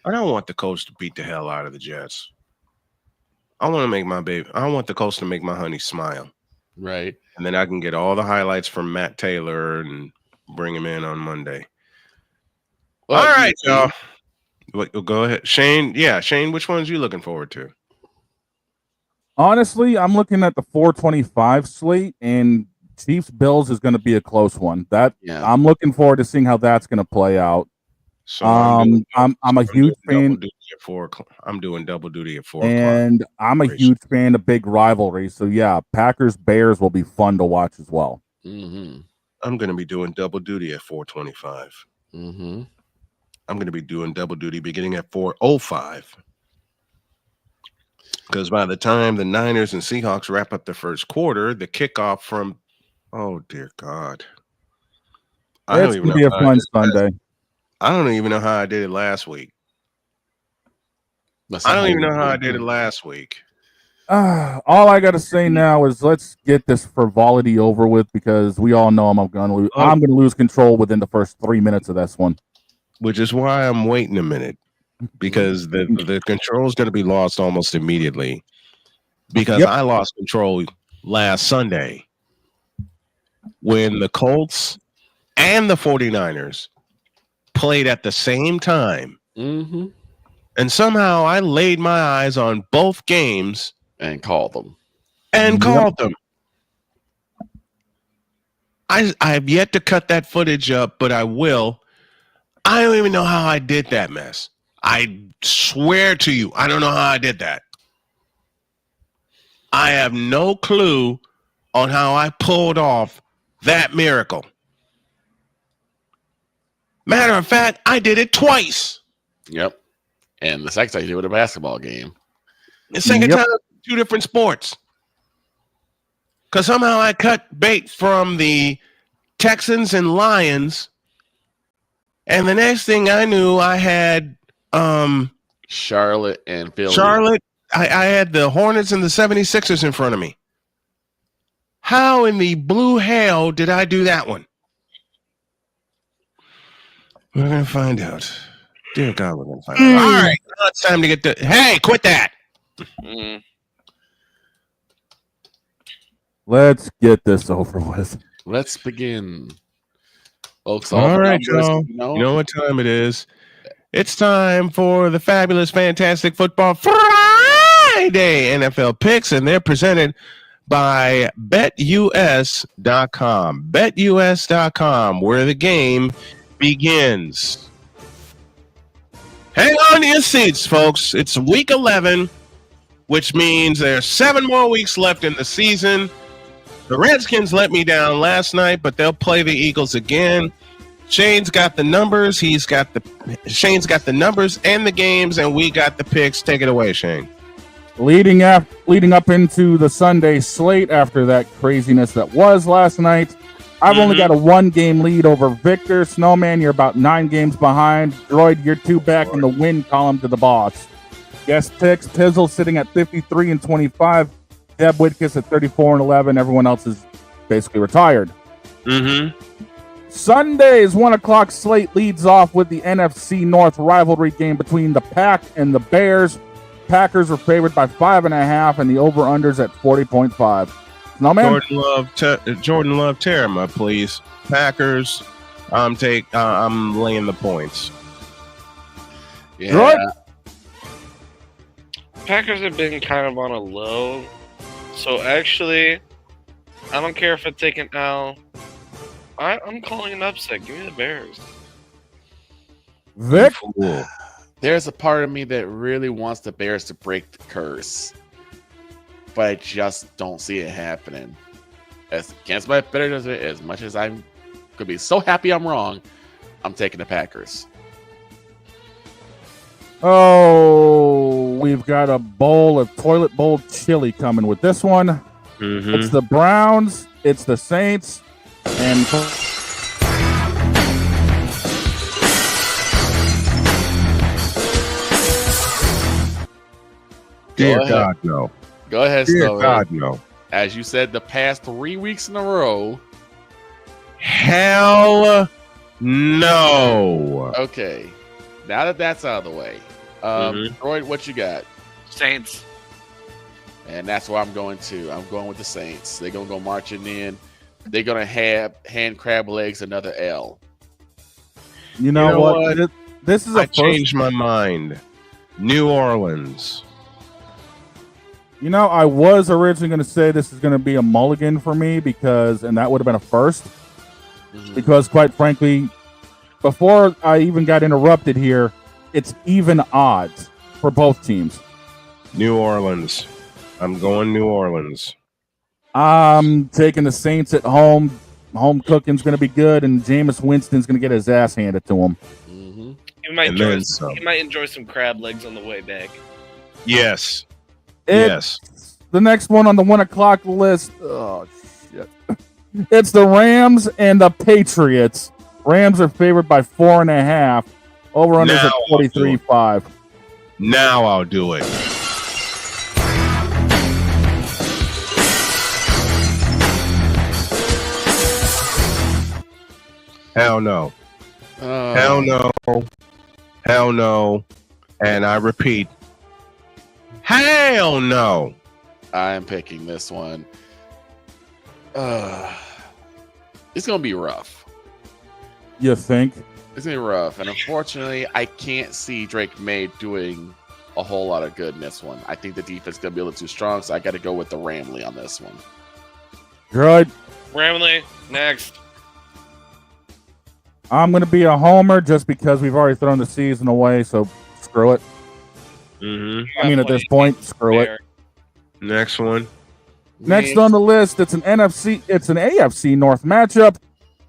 I don't want the Colts to beat the hell out of the Jets. I want the Colts to make my honey smile. Right. And then I can get all the highlights from Matt Taylor and bring him in on Monday. Well, all right, y'all. Go ahead. Shane, which ones are you looking forward to? Honestly, I'm looking at the 425 slate, and Chiefs Bills is going to be a close one. I'm looking forward to seeing how that's going to play out. So I'm a huge fan. I'm doing double duty at 4 o'clock. And I'm a huge fan of big rivalries. So yeah, Packers Bears will be fun to watch as well. I'm going to be doing double duty at 4:25. I'm going to be doing double duty beginning at 4:05. Because by the time the Niners and Seahawks wrap up the first quarter, the kickoff from, oh dear God, It's going to be a fun Sunday. I don't even know how I did it last week. I don't even know how I did it last week. All I got to say now is let's get this frivolity over with, because we all know I'm going to lose. I'm going to lose control within the first 3 minutes of this one. Which is why I'm waiting a minute, because the control is going to be lost almost immediately, because I lost control last Sunday when the Colts and the 49ers played at the same time. And somehow I laid my eyes on both games and called them. I have yet to cut that footage up, but I will. I don't even know how I did that mess. I swear to you, I don't know how I did that. I have no clue on how I pulled off that miracle. Matter of fact, I did it twice. Yep. And the second time you did it with a basketball game. The second time, 2 different sports. Because somehow I cut bait from the Texans and Lions, and the next thing I knew, I had Charlotte and Philly. I had the Hornets and the 76ers in front of me. How in the blue hell did I do that one? We're going to find out. Dear God, we're going to find out. All right, now it's time to get the... Hey, quit that! Let's get this over with. Let's begin. Folks, all right, y'all. You know what time it is. It's time for the fabulous, fantastic Football Friday NFL picks, and they're presented by BetUS.com. BetUS.com, where the game begins. Hang on to your seats, folks. It's week 11, which means there's 7 more weeks left in the season. The Redskins let me down last night, but they'll play the Eagles again. Shane's got the numbers. Shane's got the numbers and the games, and we got the picks. Take it away, Shane. Leading up into the Sunday slate after that craziness that was last night, I've only got a 1-game lead over Victor. Snowman, you're about 9 games behind. Droid, you're 2 back in the win column to the boss. Guest picks, Tizzle sitting at 53-25. Deb Whitkiss at 34-11. Everyone else is basically retired. Sunday's 1 o'clock slate leads off with the NFC North rivalry game between the Pack and the Bears. Packers are favored by 5.5, and the over-unders at 40.5. Snowman? Jordan Love, Terama, please. Packers. I'm laying the points. Yeah. Droid? Packers have been kind of on a low. So actually, I don't care if I take an L. I'm calling an upset. Give me the Bears. Vic? There's a part of me that really wants the Bears to break the curse, but I just don't see it happening. As against my better judgment, as much as I'm could be so happy I'm wrong, I'm taking the Packers. Oh, we've got a bowl of toilet bowl chili coming with this one. It's the Browns, it's the Saints, and dear God, no. Go ahead, Dear Snowman. God, no. As you said, the past 3 weeks in a row. Hell no. Okay. Now that that's out of the way, Droid, what you got? Saints. And that's where I'm going to. I'm going with the Saints. They're going to go marching in. They're going to have hand crab legs another L. You know what? This is I changed my mind. New Orleans. You know, I was originally going to say this is going to be a mulligan for me and that would have been a first. Because quite frankly, before I even got interrupted here, it's even odds for both teams. New Orleans. I'm going New Orleans. I'm taking the Saints at home. Home cooking's going to be good, and Jameis Winston's going to get his ass handed to him. He might enjoy some crab legs on the way back. Yes. Yes. The next one on the 1 o'clock list. Oh, shit. It's the Rams and the Patriots. Rams are favored by 4.5. Over-unders at 43.5. Now I'll do it. Hell no. Hell no. Hell no. And I repeat, hell no. I am picking this one. It's going to be rough. You think? It's going to be rough. And unfortunately, I can't see Drake May doing a whole lot of good in this one. I think the defense is going to be a little too strong, so I got to go with the Ramley on this one. Right. Ramley, next. I'm going to be a homer just because we've already thrown the season away, so screw it. I mean, at this point, screw it. Next one. Next on the list, it's an AFC North matchup.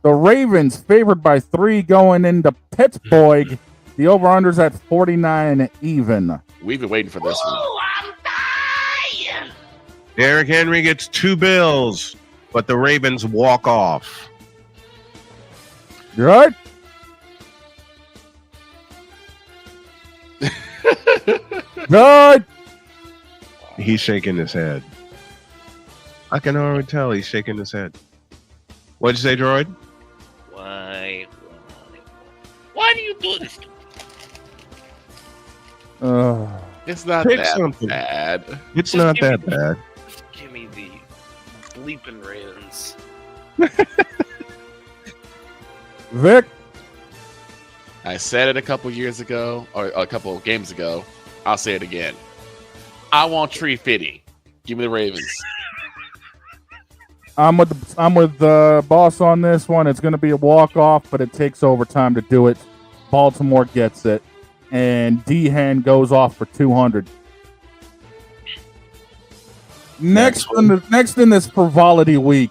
The Ravens favored by 3 going into Pittsburgh. The over-under's at 49 even. We've been waiting for this one. Derrick Henry gets 2 bills, but the Ravens walk off. You right? Good. He's shaking his head. I can already tell he's shaking his head. What'd you say, Droid? Why do you do this? It's not Pick that something. bad. It's not that bad. Give me the bleeping Ravens. Vic? I said it a couple years ago, or a couple of games ago. I'll say it again. I want Tree Fitty. Give me the Ravens. I'm with the boss on this one. It's going to be a walk-off, but it takes overtime to do it. Baltimore gets it. And D-Hen goes off for 200. Next in this frivolity week,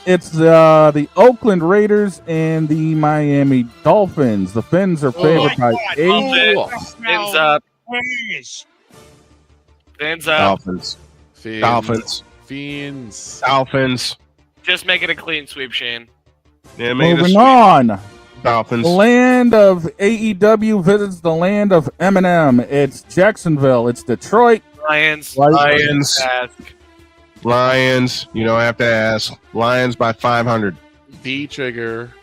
it's the Oakland Raiders and the Miami Dolphins. The Fins are favored by 8. Fins up. Fins up. Dolphins. Dolphins. Fiends. Dolphins. Just make it a clean sweep, Shane. Yeah, Moving on. Dolphins. The land of AEW visits the land of Eminem. It's Jacksonville. It's Detroit. Lions. Lions. Lions. You know, I have to ask. Lions by 500. V Trigger.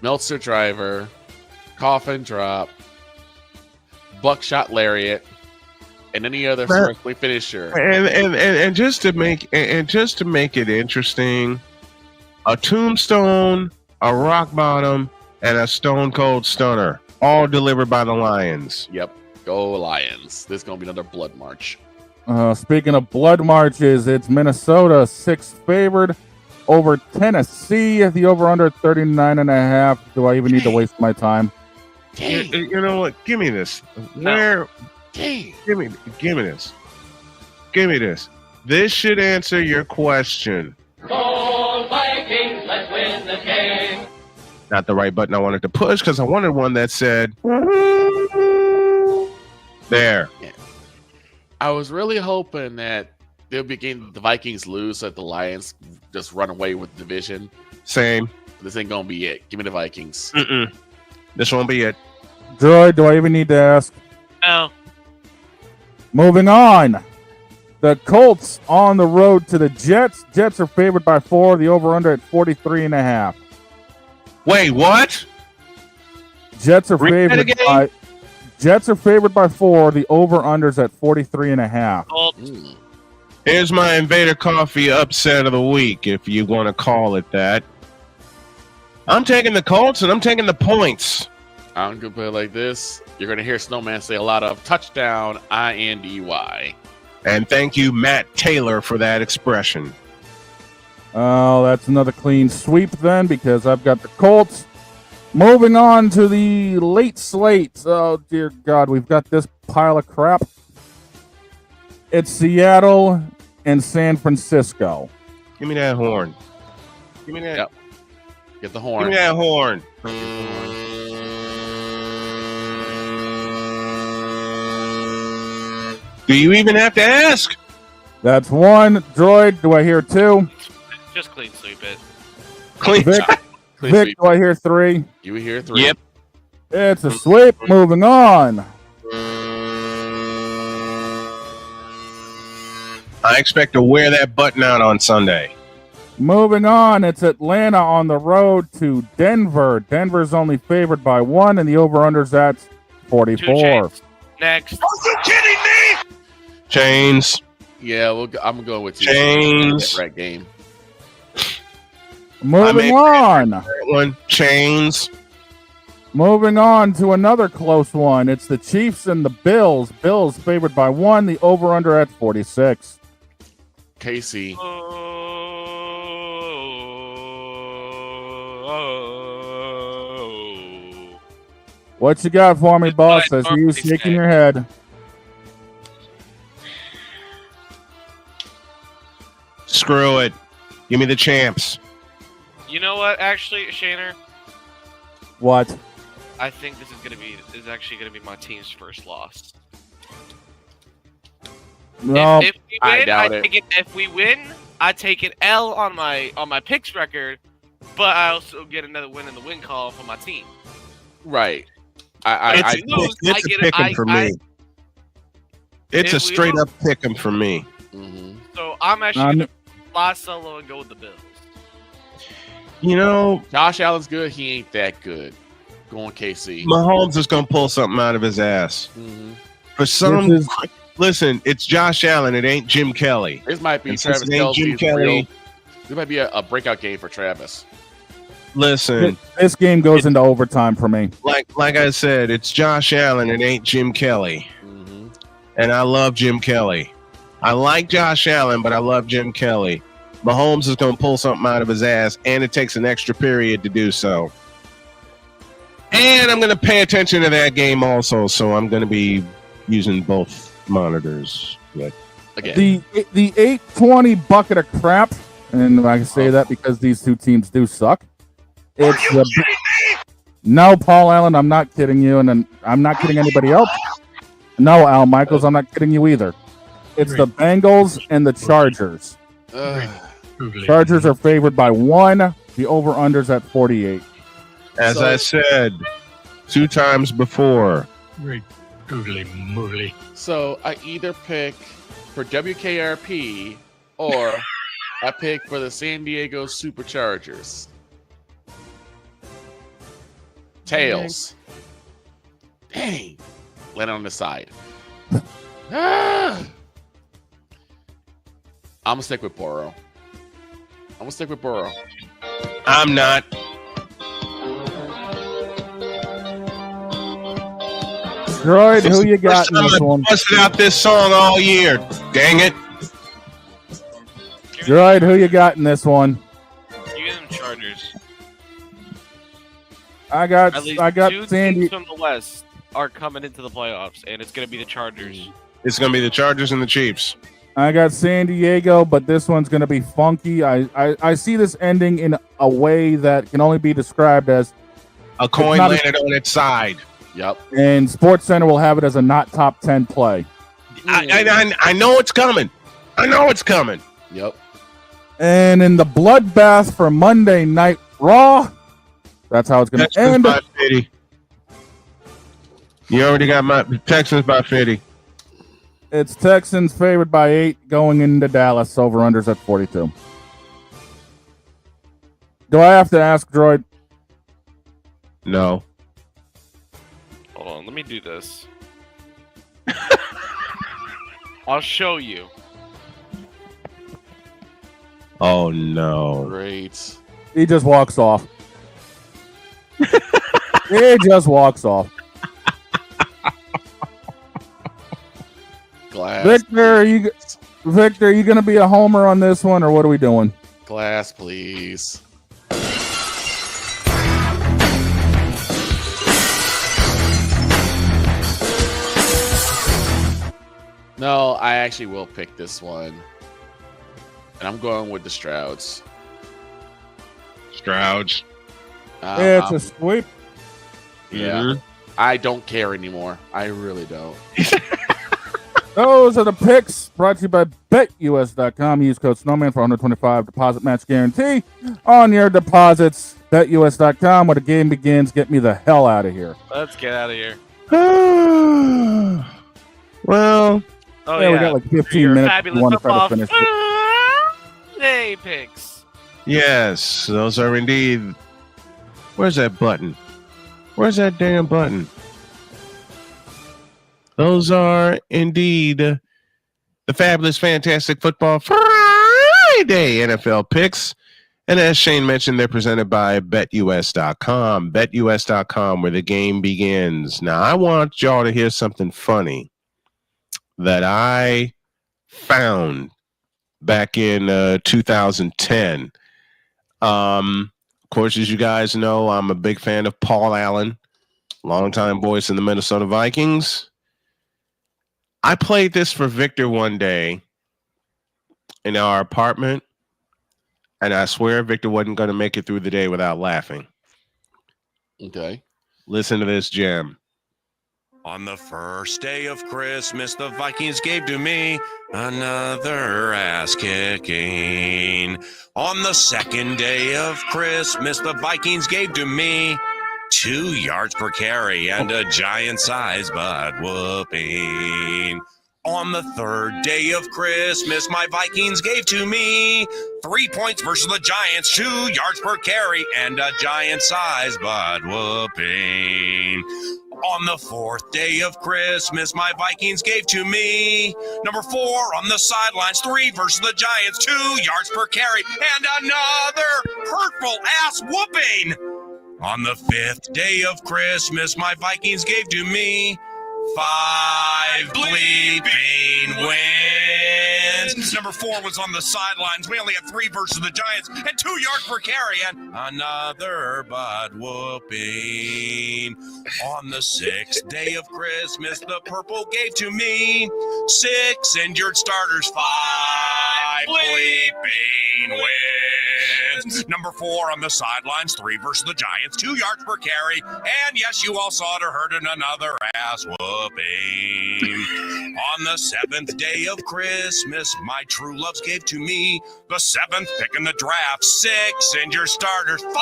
Meltzer Driver. Coffin Drop. Buckshot Lariat. And any other earthly finisher. And just to make it interesting, a tombstone, a rock bottom, and a stone cold stunner, all delivered by the Lions. Yep, go Lions. This is gonna be another blood march. Speaking of blood marches, it's Minnesota 6 favored over Tennessee. The over under 39.5. Do I even need to waste my time? You know what? Give me this. No. Give me this. Give me this. This should answer your question. Go Vikings, let's win this game. Not the right button I wanted to push because I wanted one that said there. Yeah. I was really hoping that they'll begin the Vikings lose so that the Lions just run away with the division. Same. This ain't gonna be it. Give me the Vikings. This won't be it. Droid, do I even need to ask? No. Moving on. The Colts on the road to the Jets. Jets are favored by 4. The over-under at 43.5. Wait, what? Jets are favored by 4. The over-under's at 43.5. Here's my Invader Coffee upset of the week, if you want to call it that. I'm taking the Colts, and I'm taking the points. I'm going to put it like this. You're going to hear Snowman say a lot of touchdown, I-N-D-Y. And thank you, Matt Taylor, for that expression. Oh, that's another clean sweep then, because I've got the Colts. Moving on to the late slate. Oh, dear God, we've got this pile of crap. It's Seattle and San Francisco. Give me that horn. Give me that. Yep. Get the horn. Give me that horn. Do you even have to ask? That's one. Droid, do I hear 2? Just clean sweep it. Clean Vic, Vic, do I hear 3? You hear 3. Yep. It's a sweep. Moving on. I expect to wear that button out on Sunday. Moving on, it's Atlanta on the road to Denver. Denver's only favored by 1, and the over-under's at 44. Next. Are you kidding me? Chains. Yeah, I'm going with you. Chains. Right game. Moving on. One. Chains. Moving on to another close one. It's the Chiefs and the Bills. Bills favored by 1, the over-under at 46. Casey. What you got for me, boss? I see you shaking your head. Screw it. Give me the champs. You know what? Actually, Shaner, What? I think this is actually gonna be my team's first loss. No, If we win, if we win, I take an L on my picks record, but I also get another win in the win column for my team. Right. It's a pick 'em for me. It's a straight up pick 'em for me. Mm-hmm. So I'm actually gonna fly solo and go with the Bills. You know, Josh Allen's good. He ain't that good. Going KC. Mahomes is going to pull something out of his ass. Mm-hmm. For some, listen, it's Josh Allen. It ain't Jim Kelly. This might be And Travis since it ain't Jim Kelce's Kelly. This might be a breakout game for Travis. Listen, this game goes into overtime for me. like I said, it's Josh Allen. It ain't Jim Kelly. Mm-hmm. And I love Jim Kelly. I like Josh Allen, but I love Jim Kelly. Mahomes is going to pull something out of his ass, and it takes an extra period to do so. And I'm going to pay attention to that game also, so I'm going to be using both monitors. But again, the 820 bucket of crap, and I can say that because these two teams do suck. It's no, Paul Allen, I'm not kidding you, and I'm not kidding anybody else. No, Al Michaels, I'm not kidding you either. It's the Bengals and the Chargers. Chargers are favored by 1. The over-under's at 48. As I said 2 times before. Great googly moogly. So I either pick for WKRP or I pick for the San Diego Superchargers. Tails. Dang. Land on the side. I'm going to stick with Burrow. I'm not. Droid, who you got in this one? Busted out this song all year. Dang it. Droid, who you got in this one? You get them Chargers. I got At least two Sandy teams from the West are coming into the playoffs, and it's going to be the Chargers. It's going to be the Chargers and the Chiefs. I got San Diego, but this one's going to be funky. I see this ending in a way that can only be described as a coin landed on its side. Yep. And SportsCenter will have it as a not top 10 play. I know it's coming. I know it's coming. Yep. And in the bloodbath for Monday Night Raw, that's how it's going to end. By 50. You already got my Texans by 50. It's Texans favored by 8 going into Dallas. Over-unders at 42. Do I have to ask, Droid? No. Hold on, let me do this. I'll show you. Oh, no. Great. He just walks off. He just walks off. Glass. Victor, are you going to be a homer on this one, or what are we doing? Glass, please. No, I actually will pick this one. And I'm going with the Strouds. Strouds. It's a sweep. Yeah. Mhm. I don't care anymore. I really don't. Those are the picks brought to you by BetUS.com. Use code Snowman for $125 deposit match guarantee on your deposits. BetUS.com. When the game begins, get me the hell out of here. Let's get out of here. Well, Oh, yeah, we got like 15 minutes. Fabulous We want to try football to finish it. Day picks. yes, those are indeed. Where's that button? Where's that damn button? Those are indeed the fabulous, fantastic football Friday NFL picks. And as Shane mentioned, they're presented by BetUS.com. BetUS.com, where the game begins. Now, I want y'all to hear something funny that I found back in 2010. Of course, as you guys know, I'm a big fan of Paul Allen, longtime voice in the Minnesota Vikings. I played this for Victor one day in our apartment, and I swear Victor wasn't going to make it through the day without laughing. Okay. Listen to this gem. On the first day of Christmas, the Vikings gave to me another ass kicking. On the second day of Christmas, the Vikings gave to me 2 yards per carry and a giant size butt whooping. On the third day of Christmas, my Vikings gave to me 3 points versus the Giants, 2 yards per carry and a giant size butt whooping. On the fourth day of Christmas, my Vikings gave to me number 4 on the sidelines, 3 versus the Giants, 2 yards per carry, and another hurtful ass whooping. On the fifth day of Christmas, my Vikings gave to me 5 bleeping wins. Number 4 was on the sidelines. We only had 3 versus the Giants and 2 yards per carry and another butt whooping. On the sixth day of Christmas, the purple gave to me 6 injured starters, 5 bleeping wins. Number 4 on the sidelines, 3 versus the Giants, 2 yards per carry, and yes, you all saw it or heard it, another ass whooping. On the seventh day of Christmas, my true loves gave to me the 7th pick in the draft, 6 injured starters, 5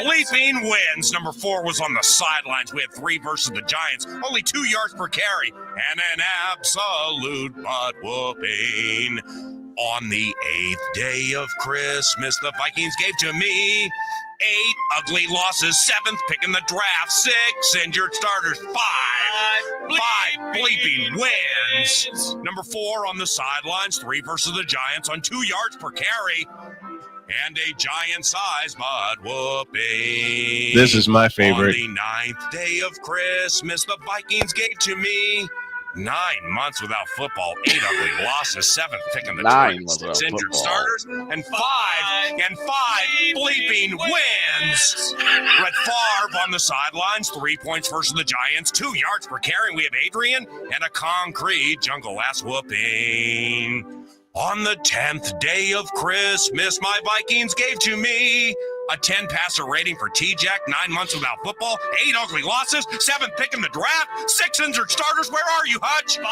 bleeping wins. Number 4 was on the sidelines. We had 3 versus the Giants, only 2 yards per carry, and an absolute butt whooping. On the 8th day of Christmas, the Vikings gave to me 8 ugly losses, 7th pick in the draft, 6 injured starters, 5 bleeping wins. Number 4 on the sidelines, 3 versus the Giants on 2 yards per carry, and a giant-sized butt whooping. This is my favorite. On the 9th day of Christmas, the Vikings gave to me 9 months without football, 8 ugly losses, 7th pick in the 9 draft, months 6 without injured football. starters, and 5 bleeping wins. Brett Favre on the sidelines, 3 points versus the Giants, 2 yards per carry. We have Adrian and a concrete jungle ass whooping. On the 10th day of Christmas, my Vikings gave to me a 10 passer rating for T-Jack, 9 months without football, 8 ugly losses, 7th pick in the draft, 6 injured starters. Where are you, Hutch? 5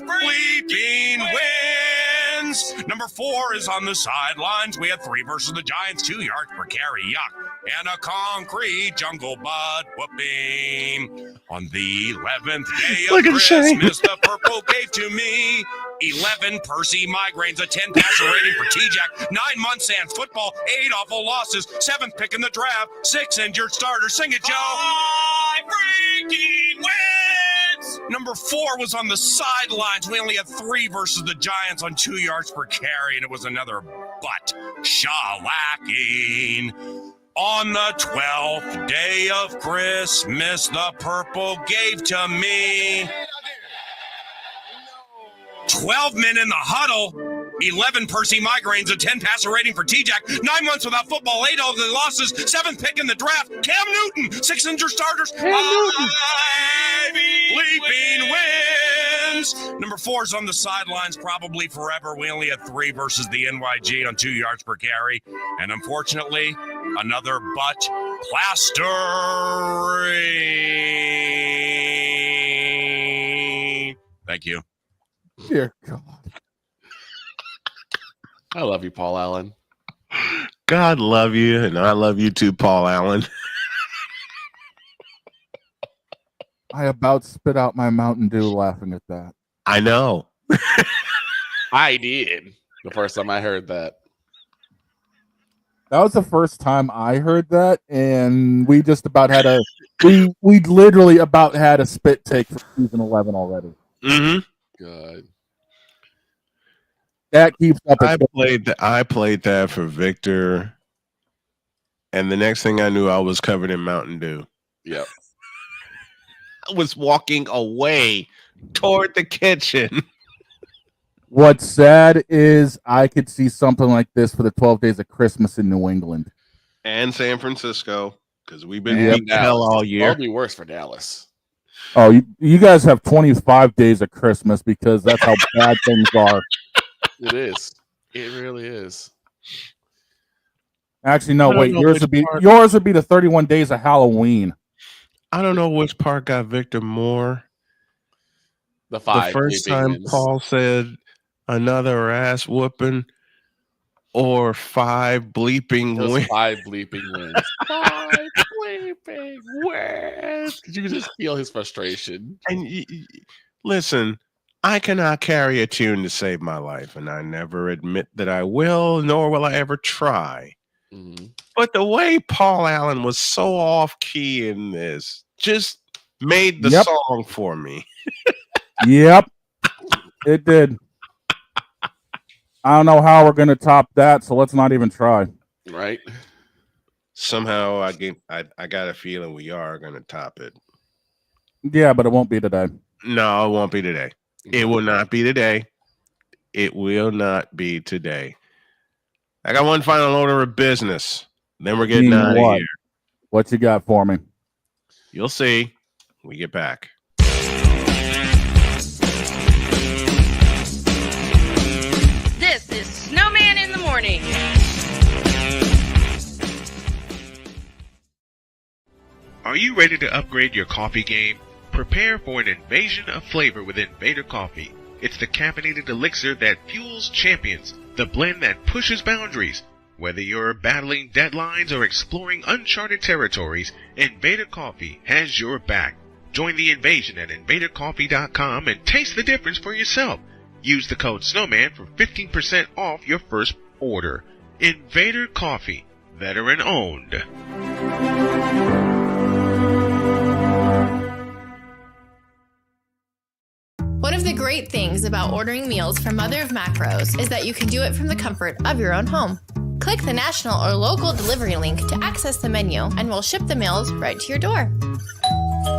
bleeping wins. Number 4 is on the sidelines. We had 3 versus the Giants, 2 yards per carry. Yuck. and a concrete jungle butt whooping. On the 11th day of Look at Shane. Christmas, the purple gave to me 11 Percy migraines, a 10 passer rating for T-Jack, 9 months sans football, 8 awful losses, 7th pick in the draft, 6 injured starters. Sing it, Joe. 5 freaking wins. Number 4 was on the sidelines. We only had 3 versus the Giants on 2 yards per carry, and it was another butt shellacking. On the 12th day of Christmas, the purple gave to me 12 men in the huddle, 11 Percy migraines, a 10 passer rating for T-Jack, 9 months without football, 8 of the losses, 7th pick in the draft, Cam Newton, 6 injured starters, 5 leaping wins. Number 4's on the sidelines, probably forever. We only had 3 versus the NYG on 2 yards per carry. And unfortunately, another butt plastering. Thank you. Dear God. I love you, Paul Allen. God love you, and I love you too, Paul Allen. I about spit out my Mountain Dew laughing at that. I know. I did the first time I heard that. That was the first time I heard that, and we just about had we literally about had a spit take for season 11 already. Mm-hmm. Good. That keeps up. I played that for Victor, and the next thing I knew, I was covered in Mountain Dew. Yep. I was walking away toward the kitchen. What's sad is I could see something like this for the 12 days of Christmas in New England and San Francisco, because we've been And beating hell all year. It'll be worse for Dallas. Oh, you guys have 25 days of Christmas because that's how bad things are. It is. It really is. Actually, no, wait. Yours would be the 31 days of Halloween. I don't know which part got Victor more. The first time wins. Paul said another ass whooping or 5 bleeping Those wins. 5 bleeping wins. 5 bleeping wins. You can just feel his frustration. And listen, I cannot carry a tune to save my life, and I never admit that I will, nor will I ever try. Mm-hmm. But the way Paul Allen was so off key in this just made the song for me. Yep, it did. I don't know how we're going to top that, so let's not even try. Right. Somehow I got a feeling we are going to top it. Yeah, but it won't be today. No, it won't be today. It will not be today. It will not be today. I got one final order of business. Then we're getting out of here. What you got for me? You'll see when we get back. This is Snowman in the Morning. Are you ready to upgrade your coffee game? Prepare for an invasion of flavor with Invader Coffee. It's the caffeinated elixir that fuels champions, the blend that pushes boundaries. Whether you're battling deadlines or exploring uncharted territories, Invader Coffee has your back. Join the invasion at invadercoffee.com and taste the difference for yourself. Use the code Snowman for 15% off your first order. Invader Coffee, veteran owned. One of the great things about ordering meals from Mother of Macros is that you can do it from the comfort of your own home. Click the national or local delivery link to access the menu, and we'll ship the meals right to your door.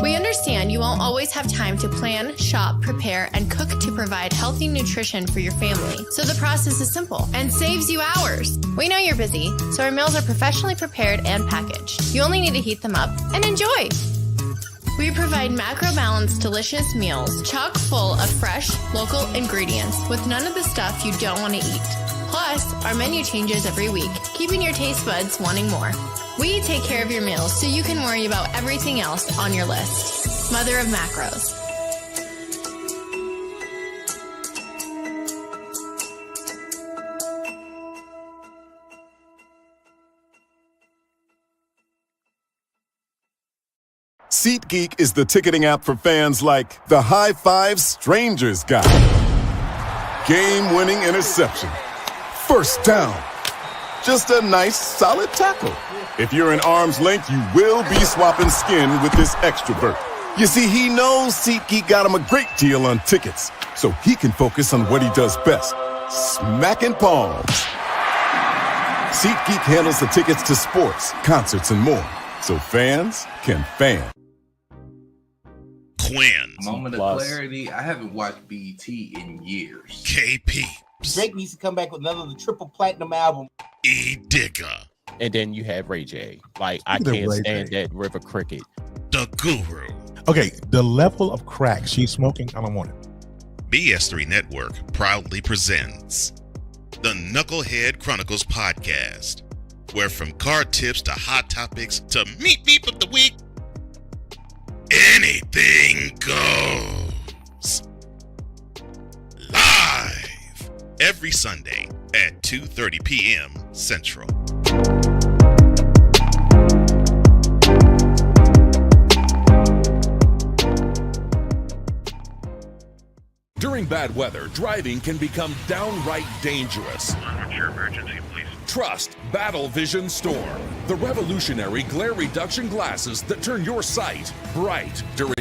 We understand you won't always have time to plan, shop, prepare, and cook to provide healthy nutrition for your family, so the process is simple and saves you hours. We know you're busy, so our meals are professionally prepared and packaged. You only need to heat them up and enjoy. We provide macro-balanced, delicious meals, chock full of fresh, local ingredients with none of the stuff you don't want to eat. Plus, our menu changes every week, keeping your taste buds wanting more. We take care of your meals so you can worry about everything else on your list. Mother of Macros. SeatGeek is the ticketing app for fans like the high five strangers guy. Game-winning interception. First down. Just a nice, solid tackle. If you're in arm's length, you will be swapping skin with this extrovert. You see, he knows SeatGeek got him a great deal on tickets, so he can focus on what he does best, smacking palms. SeatGeek handles the tickets to sports, concerts, and more, so fans can fan. Quinn. Moment of clarity. I haven't watched BT in years. KP. Drake needs to come back with another triple platinum album. E Digger. And then you have Ray J. Like, I can't stand that River Cricket. The Guru. Okay, the level of crack she's smoking, I don't want it. BS3 Network proudly presents the Knucklehead Chronicles podcast, where from card tips to hot topics to meep of the week, anything goes. Live every Sunday at 2:30 p.m. Central. During bad weather, driving can become downright dangerous. What's your emergency, please? Trust Battle Vision Storm, the revolutionary glare reduction glasses that turn your sight bright during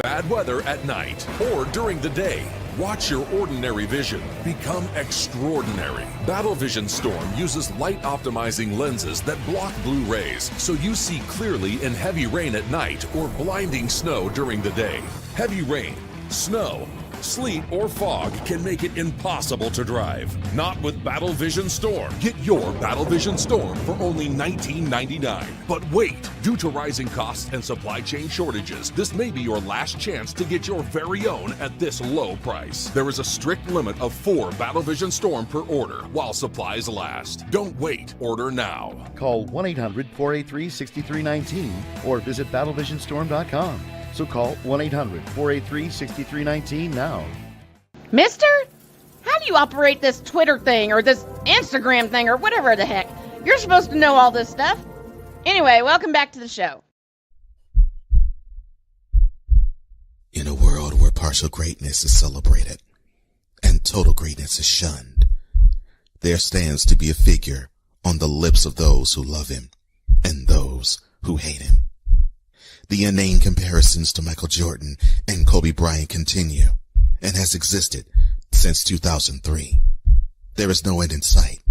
bad weather at night or during the day. Watch your ordinary vision become extraordinary. Battle Vision Storm uses light optimizing lenses that block blue rays, so you see clearly in heavy rain at night or blinding snow during the day. Heavy rain, snow, sleet, or fog can make it impossible to drive. Not with Battle Vision Storm. Get your Battle Vision Storm for only $19.99. But wait, due to rising costs and supply chain shortages, this may be your last chance to get your very own at this low price. There is a strict limit of 4 Battle Vision Storm per order while supplies last. Don't wait, order now. Call 1-800-483-6319 or visit battlevisionstorm.com. So call 1-800-483-6319 now. Mister? How do you operate this Twitter thing or this Instagram thing or whatever the heck? You're supposed to know all this stuff. Anyway, welcome back to the show. In a world where partial greatness is celebrated and total greatness is shunned, there stands to be a figure on the lips of those who love him and those who hate him. The inane comparisons to Michael Jordan and Kobe Bryant continue and has existed since 2003. There is no end in sight,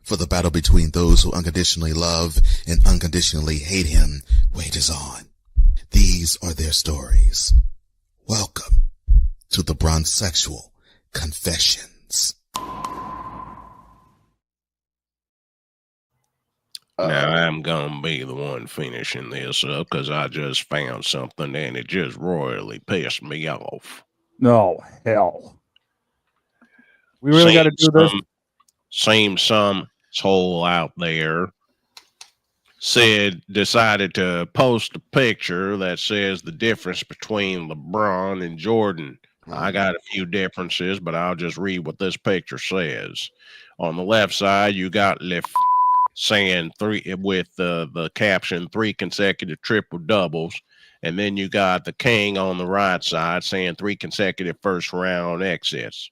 for the battle between those who unconditionally love and unconditionally hate him wages on. These are their stories. Welcome to the Bronzexual Confessions. Now I'm gonna be the one finishing this up because I just found something and it just royally pissed me off. No, hell. We really got to do this. Seems some soul out there decided to post a picture that says the difference between LeBron and Jordan. I got a few differences, but I'll just read what this picture says. On the left side, you got saying 3 with the caption 3 consecutive triple doubles, and then you got the king on the right side saying 3 consecutive first round exits.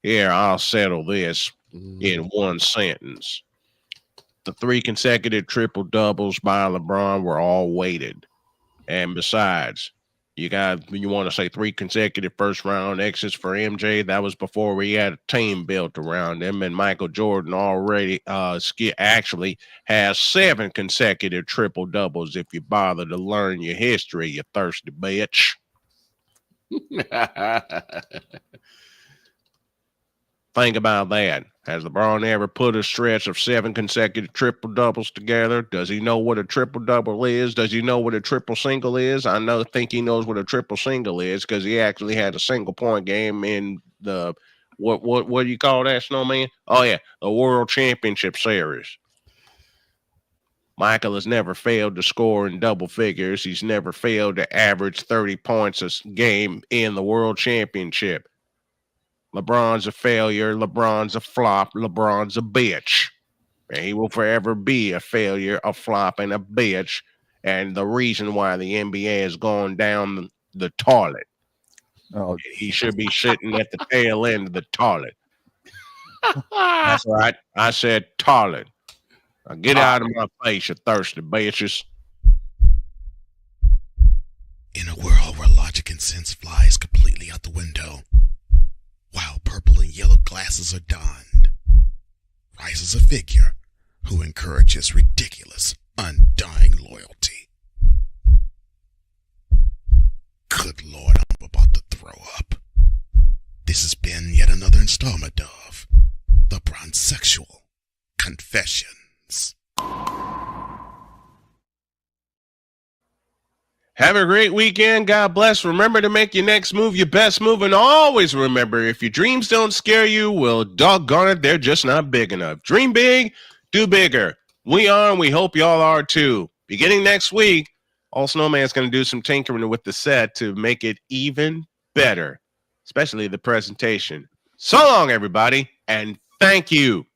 Here, I'll settle this in one sentence. The 3 consecutive triple doubles by LeBron were all weighted, and besides, you want to say 3 consecutive first round exits for MJ. That was before we had a team built around him, and Michael Jordan already actually has 7 consecutive triple doubles. If you bother to learn your history, you thirsty bitch. Think about that. Has LeBron ever put a stretch of 7 consecutive triple doubles together? Does he know what a triple double is? Does he know what a triple single is? Think he knows what a triple single is because he actually had a single point game in the what do you call that, Snowman? Oh yeah, the World Championship Series. Michael has never failed to score in double figures. He's never failed to average 30 points a game in the World Championship. LeBron's a failure. LeBron's a flop. LeBron's a bitch. And he will forever be a failure, a flop, and a bitch. and the reason why the NBA is going down the toilet. Oh, he should be sitting at the tail end of the toilet. That's right. I said toilet. Now get out of my face, you thirsty bitches. In a world where logic and sense flies completely out the window, while purple and yellow glasses are donned, rises a figure who encourages ridiculous, undying loyalty. Good Lord, I'm about to throw up. This has been yet another installment of The Bronzexual Confessions. Have a great weekend. God bless. Remember to make your next move your best move. And always remember, if your dreams don't scare you, well, doggone it, they're just not big enough. Dream big, do bigger. We are, and we hope y'all are too. Beginning next week, All Snowman's going to do some tinkering with the set to make it even better, especially the presentation. So long, everybody, and thank you.